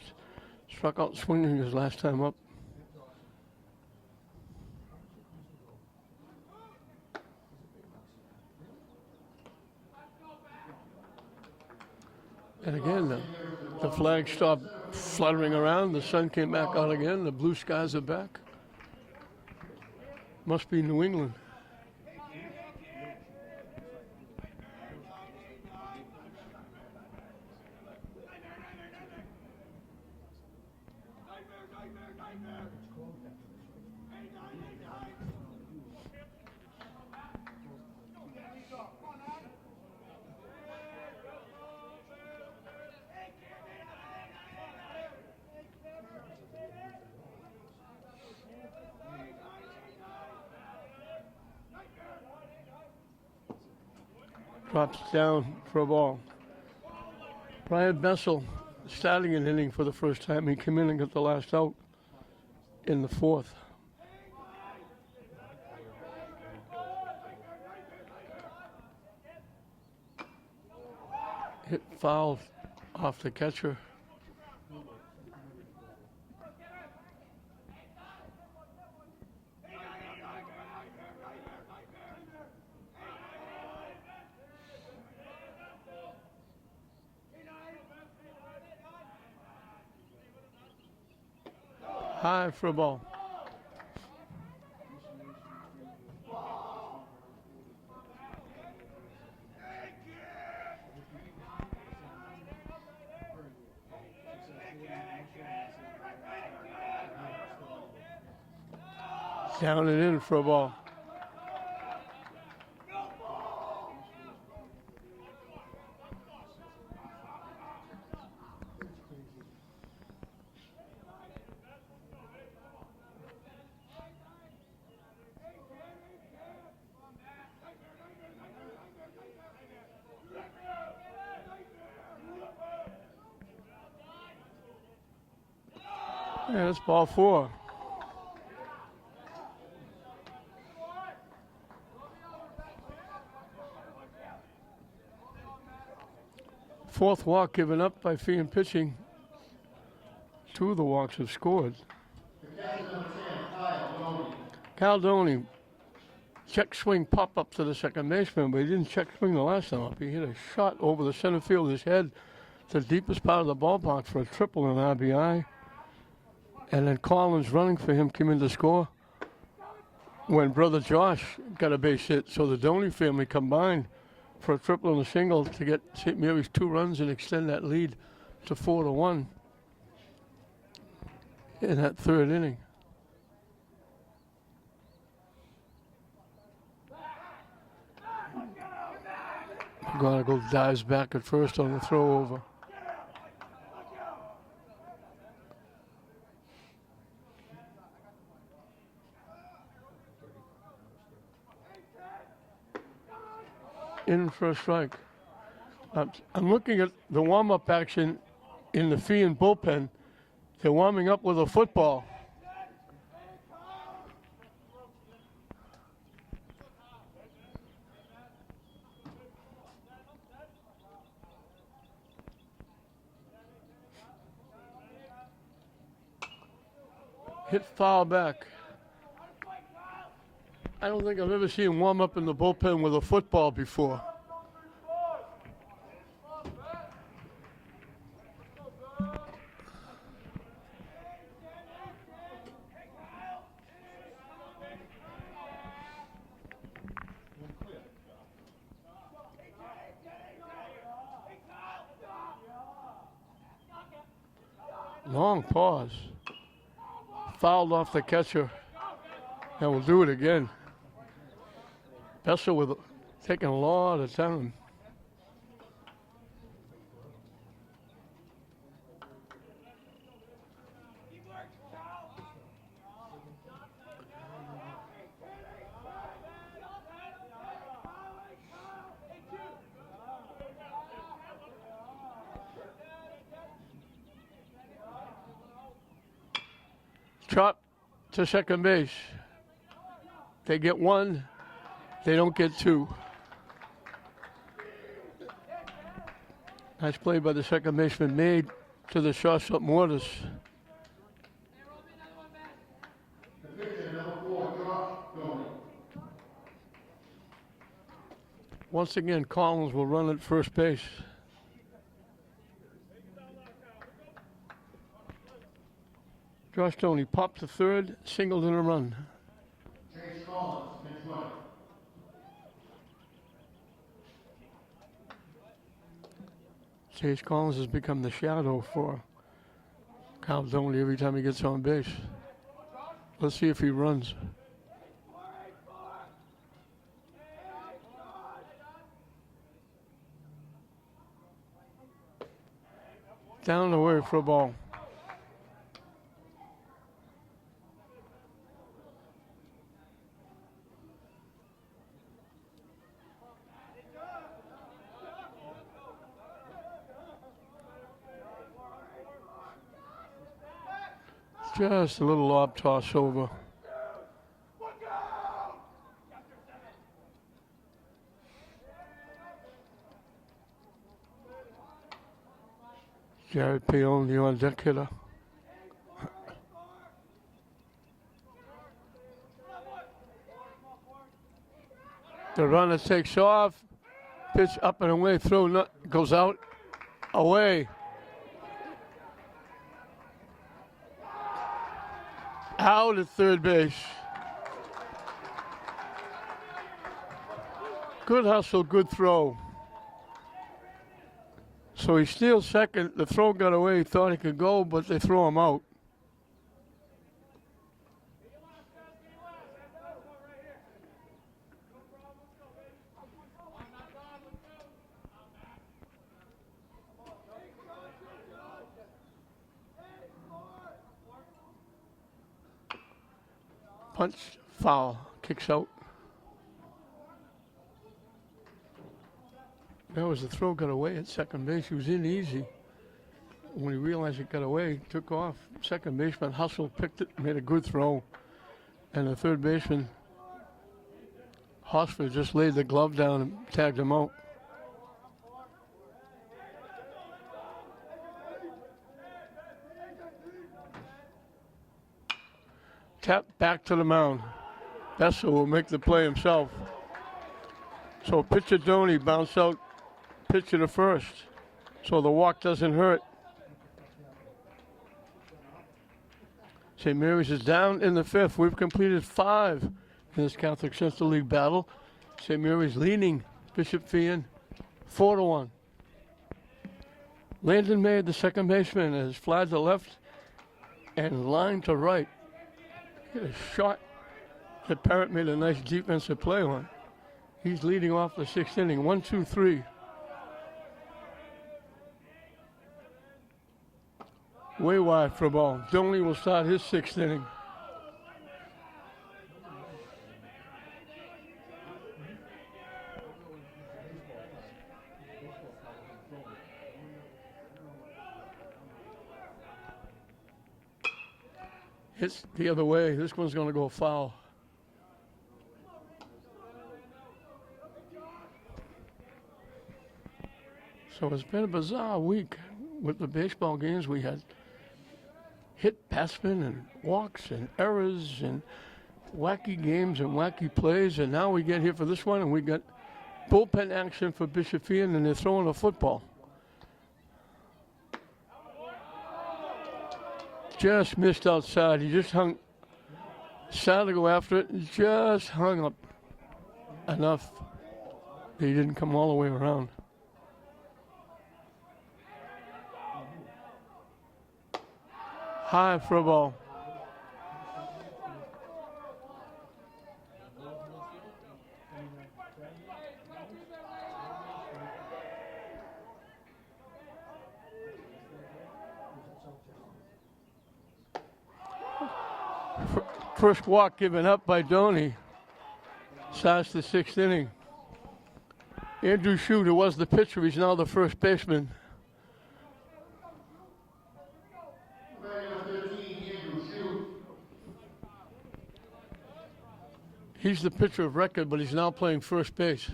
Struck out swinging his last time up. And again, the flag stopped fluttering around. The sun came back out again. The blue skies are back. Must be New England. Drops down for a ball. Brian Bessel starting an inning for the first time. He came in and got the last out in the 4th. Hit foul off the catcher. High for a ball. Down and in for a ball. Yeah, that's ball 4. Fourth walk given up by Feehan pitching. 2 of the walks have scored. Kyle Doney, check swing pop up to the second baseman, but he didn't check swing the last time up. He hit a shot over the center field of his head to the deepest part of the ballpark for a triple and an RBI. And then Collins running for him came in to score when brother Josh got a base hit. So the Doney family combined for a triple and a single to get St. Mary's 2 runs and extend that lead to 4-1 in that 3rd inning. McGonigal dives back at first on the throw over. In for a strike. I'm looking at the warm-up action in the Feehan bullpen. They're warming up with a football. Hit foul back. I don't think I've ever seen him warm up in the bullpen with a football before. Long pause. Fouled off the catcher. And we'll do it again. Bessel with taking a lot of time. Chop to second base. They get one. They don't get two. Nice play by the second baseman made to the shortstop Mortis. The pitcher, number 4, Josh Tony. Once again, Collins will run at first base. Josh Tony popped to third, singled in a run. Chase Collins, pinch runner. Chase Collins has become the shadow for Cal Tony every time he gets on base. Let's see if he runs. Down and away for a ball. Just a little lob toss over. Jared Peone, the on-deck hitter. The runner takes off. Pitch up and away, throw goes out, away. Out at third base. Good hustle, good throw. So he steals second. The throw got away. He thought he could go, but they throw him out. Punch, foul, kicks out. That was the throw got away at second base. He was in easy. When he realized it got away, he took off. Second baseman hustled, picked it, made a good throw. And the third baseman, Hosford, just laid the glove down and tagged him out. Tap back to the mound. Bessel will make the play himself. So pitcher Doney bounce out, pitcher to first. So the walk doesn't hurt. St. Mary's is down in the fifth. We've completed 5 in this Catholic Central League battle. St. Mary's leading Bishop Feehan 4-1. Landon May, the second baseman, has flied to left and line to right. Hit a shot that Parrott made a nice defensive play on. He's leading off the 6th inning. 1, 2, 3. Way wide for a ball. Donley will start his 6th inning. Hits the other way. This one's going to go foul. So it's been a bizarre week with the baseball games we had. hit batsmen and walks and errors and wacky games and wacky plays. And now we get here for this one, and we got bullpen action for Bishop Feehan, and they're throwing a football. Just missed outside. He just hung, started to go after it, and just hung up enough that he didn't come all the way around. High for a ball. First walk given up by Doney. Starts the 6th inning. Andrew Shute, who was the pitcher, he's now the first baseman. He's the pitcher of record, but he's now playing first base.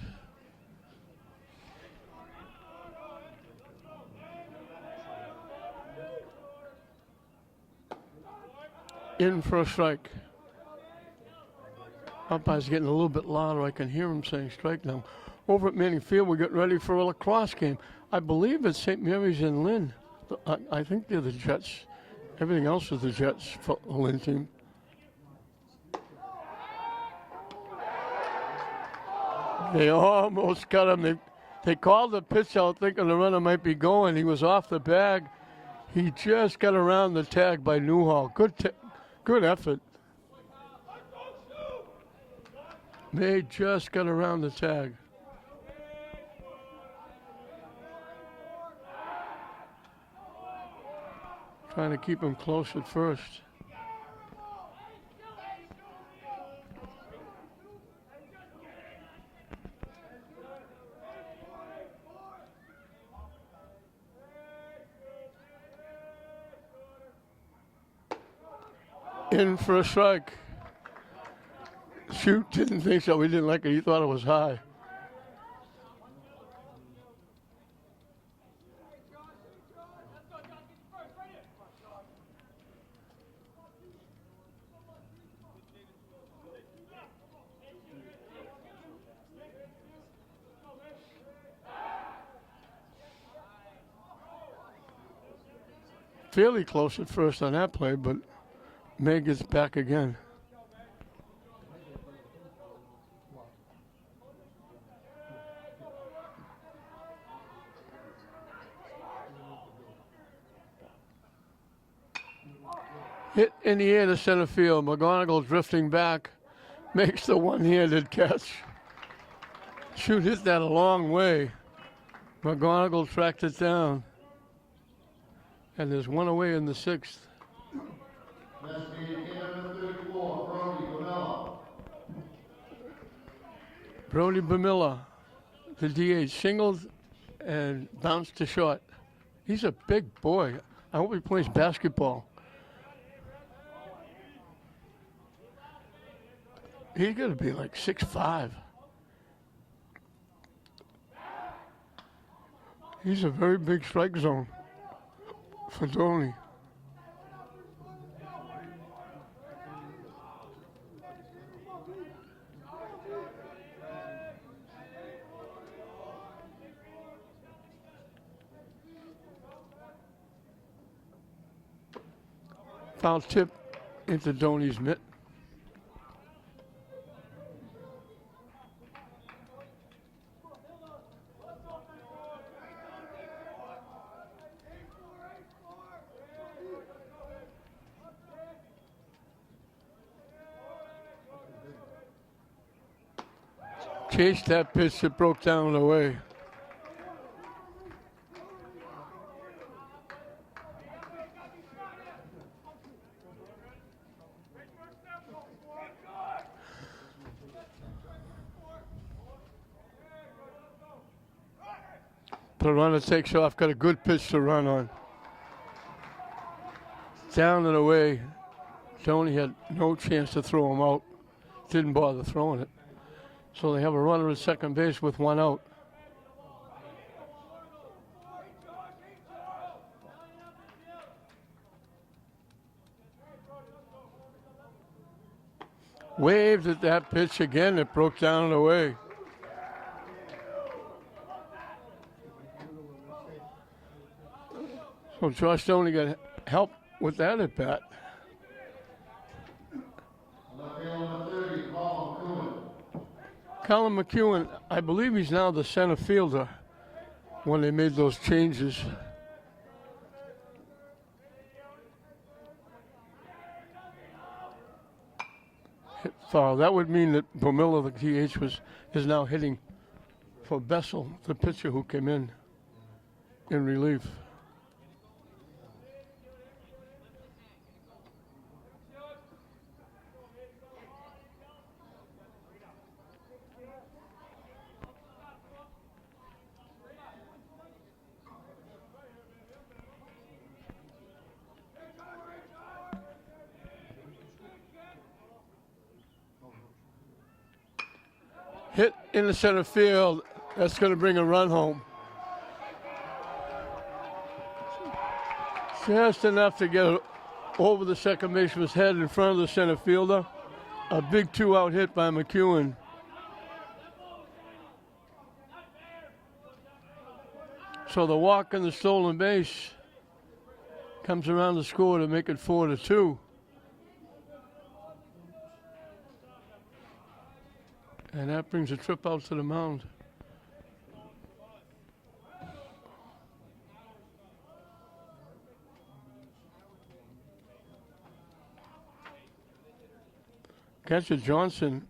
In for a strike. Umpire's getting a little bit louder. I can hear him saying strike now. Over at Manning Field, we're getting ready for a lacrosse game. I believe it's St. Mary's and Lynn. I think they're the Jets. Everything else is the Jets for the Lynn team. They almost got him. They called the pitch out thinking the runner might be going. He was off the bag. He just got around the tag by Newhall. Good effort. They just got around the tag. Trying to keep him close at first. In for a strike. Shute didn't think so. He didn't like it. He thought it was high. Fairly close at first on that play, but May gets back again. Hit in the air to center field. McGonigal drifting back, makes the one-handed catch. Shute hit that a long way. McGonigal tracked it down. And there's one away in the 6th. Brody Bamilla, the DH, singled and bounced to short. He's a big boy. I hope he plays basketball. He's got to be like 6'5". He's a very big strike zone for Doney. Foul tip into Doney's mitt. Chased that pitch that broke down and away. The runner takes off, got a good pitch to run on. Down and away. Doney had no chance to throw him out. Didn't bother throwing it. So they have a runner at second base with one out. Waved at that pitch again. It broke down and away. So Josh Stoney got help with that at bat. Left field number 30, Colin McCoon. Colin McEwen, I believe he's now the center fielder when they made those changes. Hit foul. That would mean that Bomilla, the DH, is now hitting for Bessel, the pitcher who came in relief. Hit in the center field. That's going to bring a run home. Just enough to get over the second baseman's head in front of the center fielder. A big 2-out hit by McEwen. So the walk and the stolen base comes around the score to make it 4-2. And that brings a trip out to the mound. Catcher Johnson,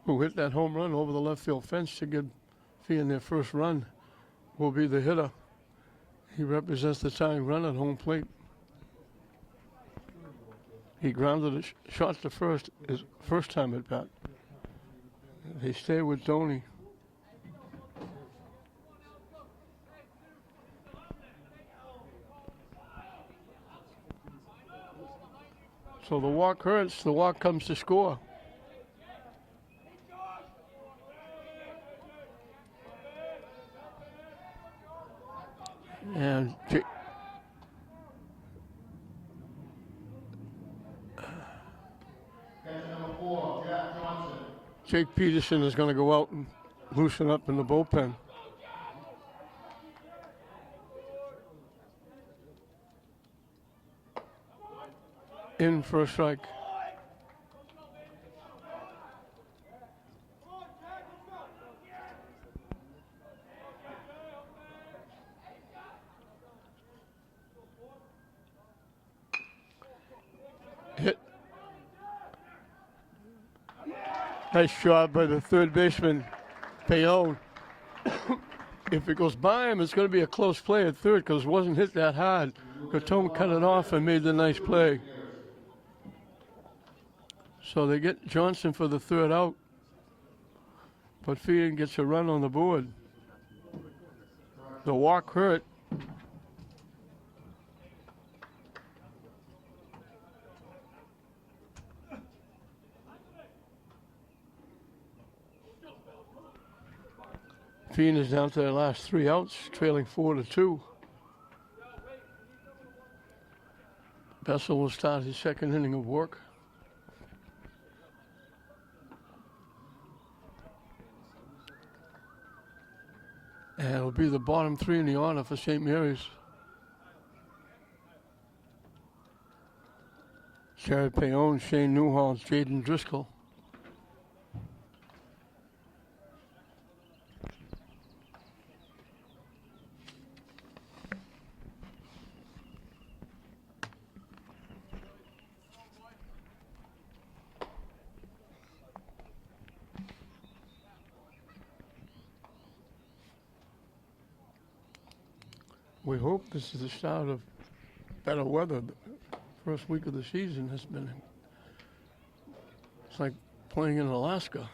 who hit that home run over the left field fence to give Feehan their first run, will be the hitter. He represents the tying run at home plate. He grounded a shot to first his first time at bat. They stay with Doney. So the walk hurts, the walk comes to score. And Catcher number 4, Jack Johnson. Jake Peterson is going to go out and loosen up in the bullpen. In for a strike. Hit. Nice job by the third baseman, Feehan. If it goes by him, it's going to be a close play at third because it wasn't hit that hard. Gatome cut it off and made the nice play. So they get Johnson for the third out. But Feehan gets a run on the board. The walk hurt. Feehan is down to their last 3 outs, trailing 4-2. Bessel will start his second inning of work. And it'll be the bottom 3 in the order for St. Mary's. Jared Feehan, Shane Newhall, Jaden Driscoll. We hope this is the start of better weather. The first week of the season has been, it's like playing in Alaska.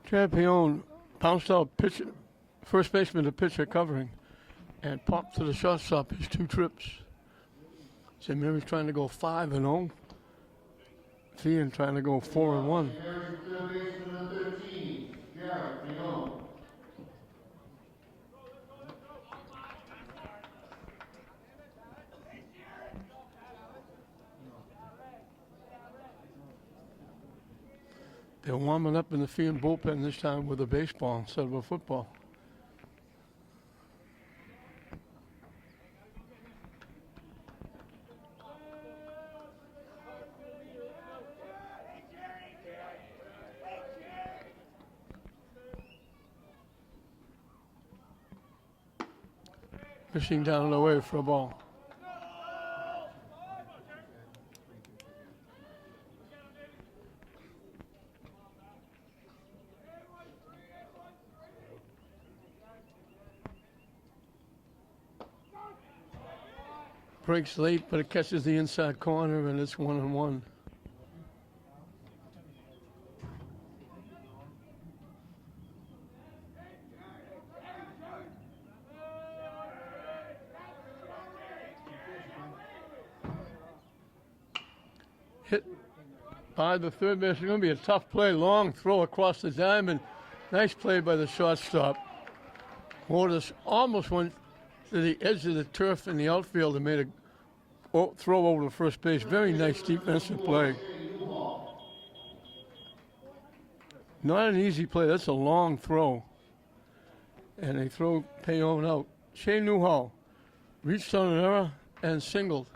Champion bounced out pitcher, first baseman to pitcher covering, and popped to the shortstop his 2 trips. St. Mary's trying to go 5-0. Feehan trying to go 4-1. Mary's third baseman number 13, Garrett Leon. They're warming up in the Feehan bullpen this time with a baseball instead of a football. Fishing down the way for a ball. Breaks late, but it catches the inside corner, and it's 1-1. Hit by the third base. It's going to be a tough play. Long throw across the diamond. Nice play by the shortstop. Waters almost went to the edge of the turf in the outfield and made a throw over to first base. Very nice defensive play. Not an easy play. That's a long throw. And they throw Feehan out. Shea Newhall reached on an error and singled.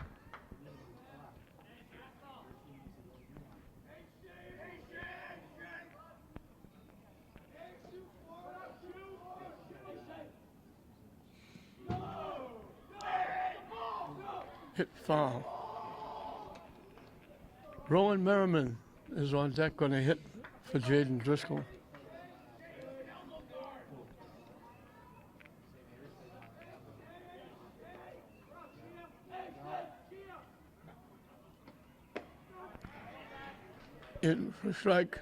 Hit foul. Rowan Merriman is on deck, going to hit for Jaden Driscoll. In for strike.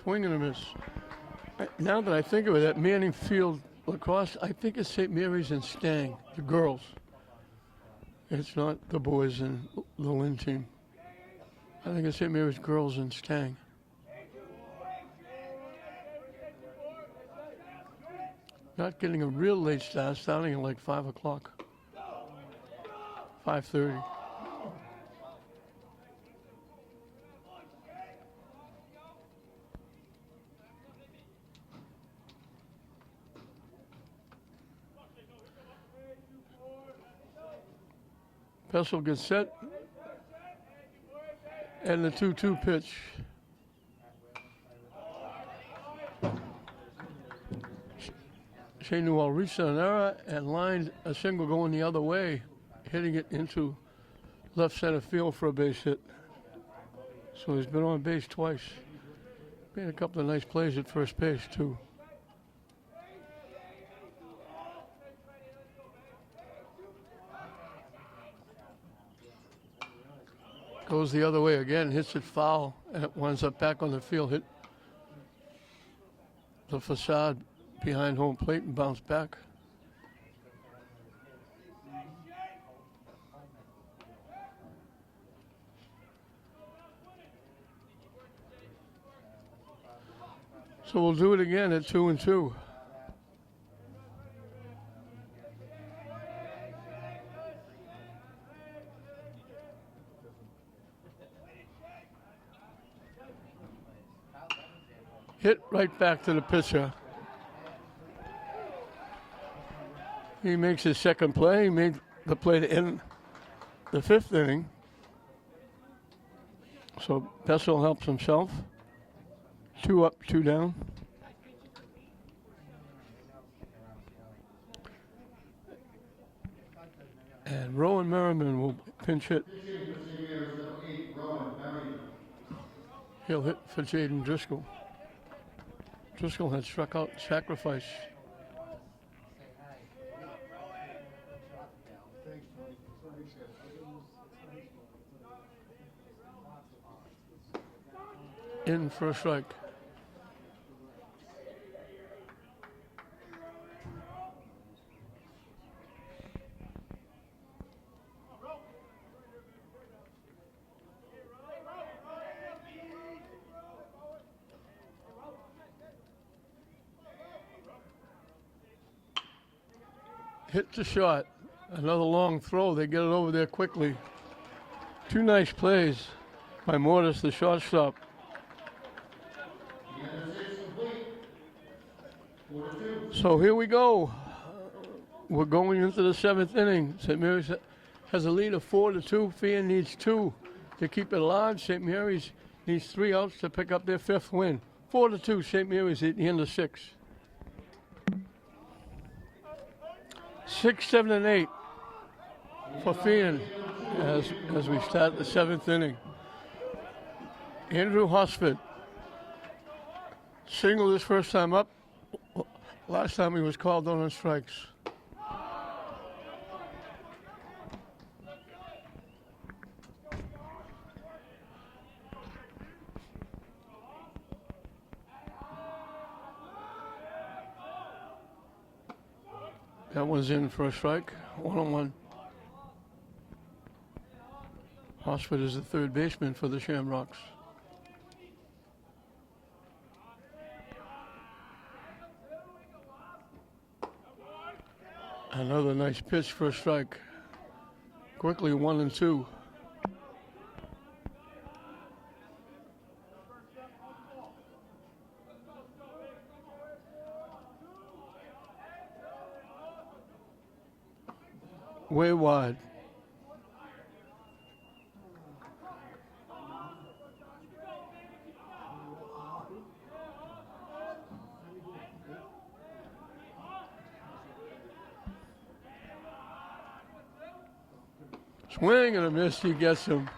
Swing and a miss. Now that I think of it, at Manning Field lacrosse, I think it's St. Mary's and Stang, the girls. It's not the boys and the Lynn team. I think it's St. Mary's girls and Stang. Not getting a real late start, starting at like 5 o'clock. 5:30. Pessel gets set, and the 2-2 pitch. Shea Newell reached an error and lined a single going the other way, hitting it into left center field for a base hit. So he's been on base twice. Made a couple of nice plays at first base, too. Goes the other way again, hits it foul, and it winds up back on the field, hit the facade behind home plate and bounced back. So we'll do it again at 2-2. Hit right back to the pitcher. He makes his second play. He made the play to end the 5th inning. So Bessel helps himself. 2 up, 2 down. And Rowan Merriman will pinch hit. Pitching for St. Mary's, number 8, He'll hit for Jaden Driscoll. Driscoll had struck out sacrifice. In for a strike. Hit the shot. Another long throw. They get it over there quickly. Two nice plays by Mortis, the shortstop. So here we go. We're going into the seventh inning. St. Mary's has a lead of 4-2. Feehan needs 2 to keep it alive. St. Mary's needs 3 outs to pick up their 5th win. 4-2. St. Mary's at the end of 6. 6, 7, and 8 for Feehan as we start the 7th inning. Andrew Hosford singled his first time up. Last time he was called on strikes. That one's in for a strike, 1-1. Hosford is the third baseman for the Shamrocks. Another nice pitch for a strike. Quickly 1-2. Way wide. Swing and a miss, he gets him.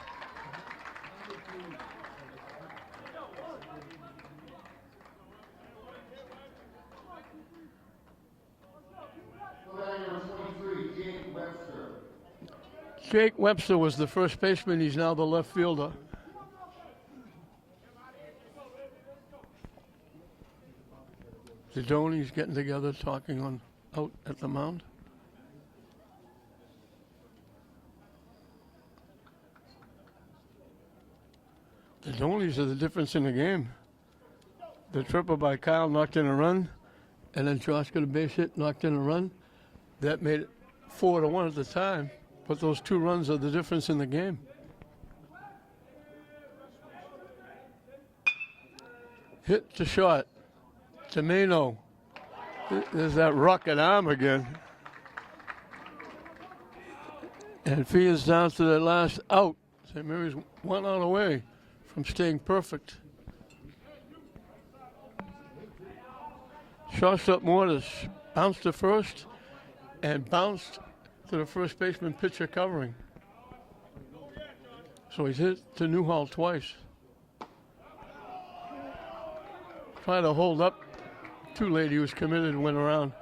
Jake Webster was the first baseman. He's now the left fielder. The Donnies getting together, talking out at the mound. The Donnies are the difference in the game. The triple by Kyle knocked in a run, and then Josh got a base hit, knocked in a run. That made it 4-1 at the time, but those 2 runs are the difference in the game. Hit to short. Tomeno. There's that rocket arm again. And Feehan's down to the last out. St. Mary's 1 out away from staying perfect. Shortstop Mortis bounced to first and bounced to the first baseman pitcher covering. So he's hit to Newhall twice. Trying to hold up. Too late, he was committed and went around.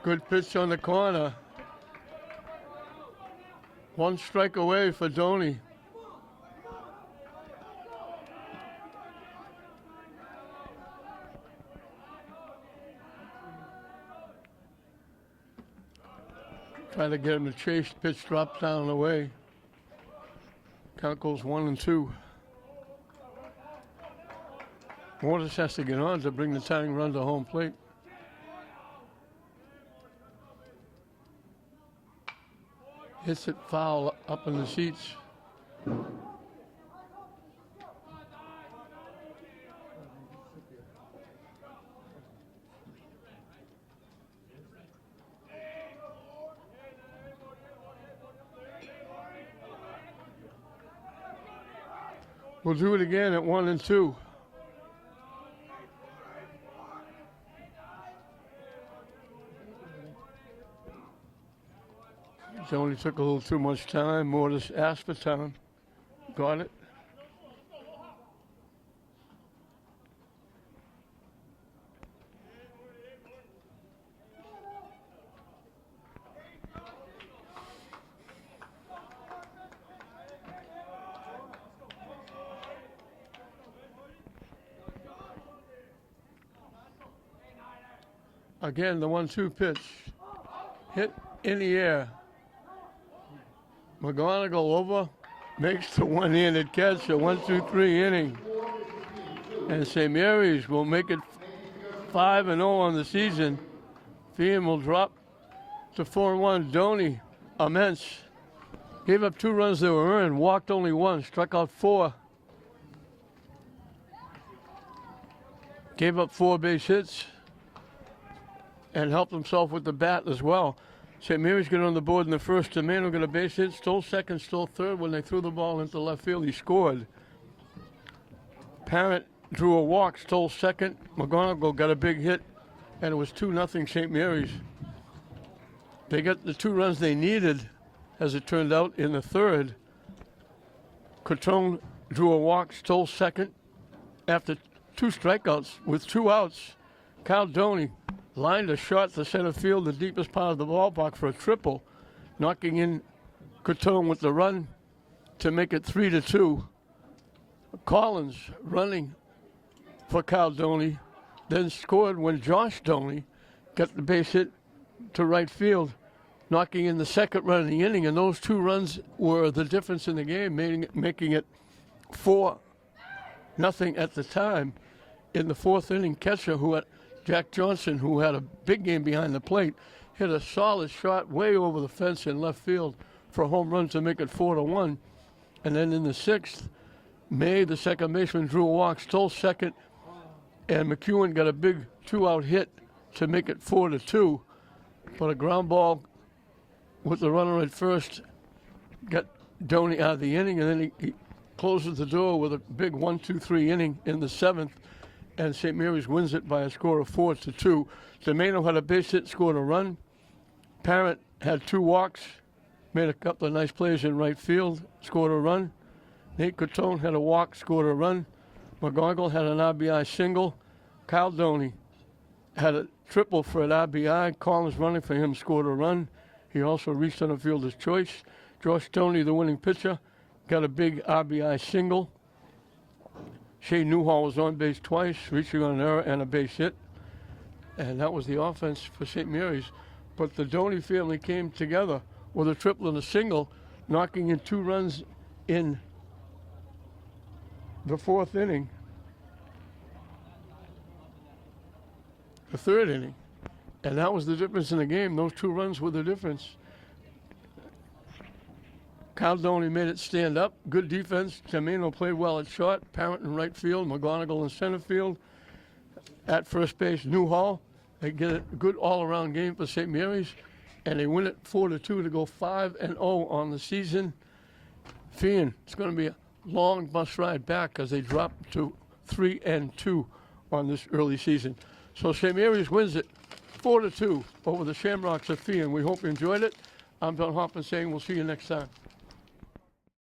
Good pitch on the corner. 1 strike away for Donnie. Trying to get him to chase. Pitch drops down and away. Count goes 1-2. Mortis has to get on to bring the tying run to home plate. Hits it foul up in the seats. We'll do it again at 1-2. Only took a little too much time. Mortis Aspertown got it. Again, the 1-2 pitch. Hit in the air. McGonigal over, makes the one-handed catch, a 1-2-3 inning. And St. Mary's will make it 5-0 on the season. Feehan will drop to 4-1. Doney, immense. Gave up 2 runs that were earned, walked only 1, struck out 4. Gave up 4 base hits and helped himself with the bat as well. St. Mary's got on the board in the first. Demano got a base hit, stole second, stole third. When they threw the ball into left field, he scored. Parent drew a walk, stole second. McGonigal got a big hit, and it was 2-0 St. Mary's. They got the 2 runs they needed, as it turned out, in the third. Cotone drew a walk, stole second. After 2 strikeouts with 2 outs, Kyle Doney lined a shot to center field, the deepest part of the ballpark, for a triple, knocking in Cotone with the run to make it 3-2. Collins running for Kyle Doney, then scored when Josh Doney got the base hit to right field, knocking in the second run of the inning, and those 2 runs were the difference in the game, making it 4-0 at the time. In the 4th inning, catcher Jack Johnson, who had a big game behind the plate, hit a solid shot way over the fence in left field for a home run to make it 4-1. And then in the 6th, May, the second baseman, drew a walk, stole second, and McEwen got a big 2-out hit to make it 4-2. But a ground ball with the runner at first got Doney out of the inning, and then he closes the door with a big 1-2-3 inning in the 7th. And St. Mary's wins it by a score of 4-2. Demano had a base hit, scored a run. Parent had 2 walks, made a couple of nice plays in right field, scored a run. Nate Cotone had a walk, scored a run. McGonigal had an RBI single. Kyle Doney had a triple for an RBI. Collins running for him, scored a run. He also reached on the fielder's choice. Josh Doney, the winning pitcher, got a big RBI single. Shea Newhall was on base twice, reaching on an error and a base hit. And that was the offense for St. Mary's. But the Doney family came together with a triple and a single, knocking in 2 runs in the 4th inning. The 3rd inning. And that was the difference in the game. Those 2 runs were the difference. Kyle Doney made it stand up. Good defense. Demano played well at short. Parent in right field. McGonigal in center field. At first base, Newhall. They get a good all-around game for St. Mary's, and they win it 4-2 to go 5-0 on the season. Feehan, it's going to be a long bus ride back because they dropped to 3-2 on this early season. So St. Mary's wins it 4-2 over the Shamrocks of Feehan. We hope you enjoyed it. I'm Don Hoffman saying we'll see you next time.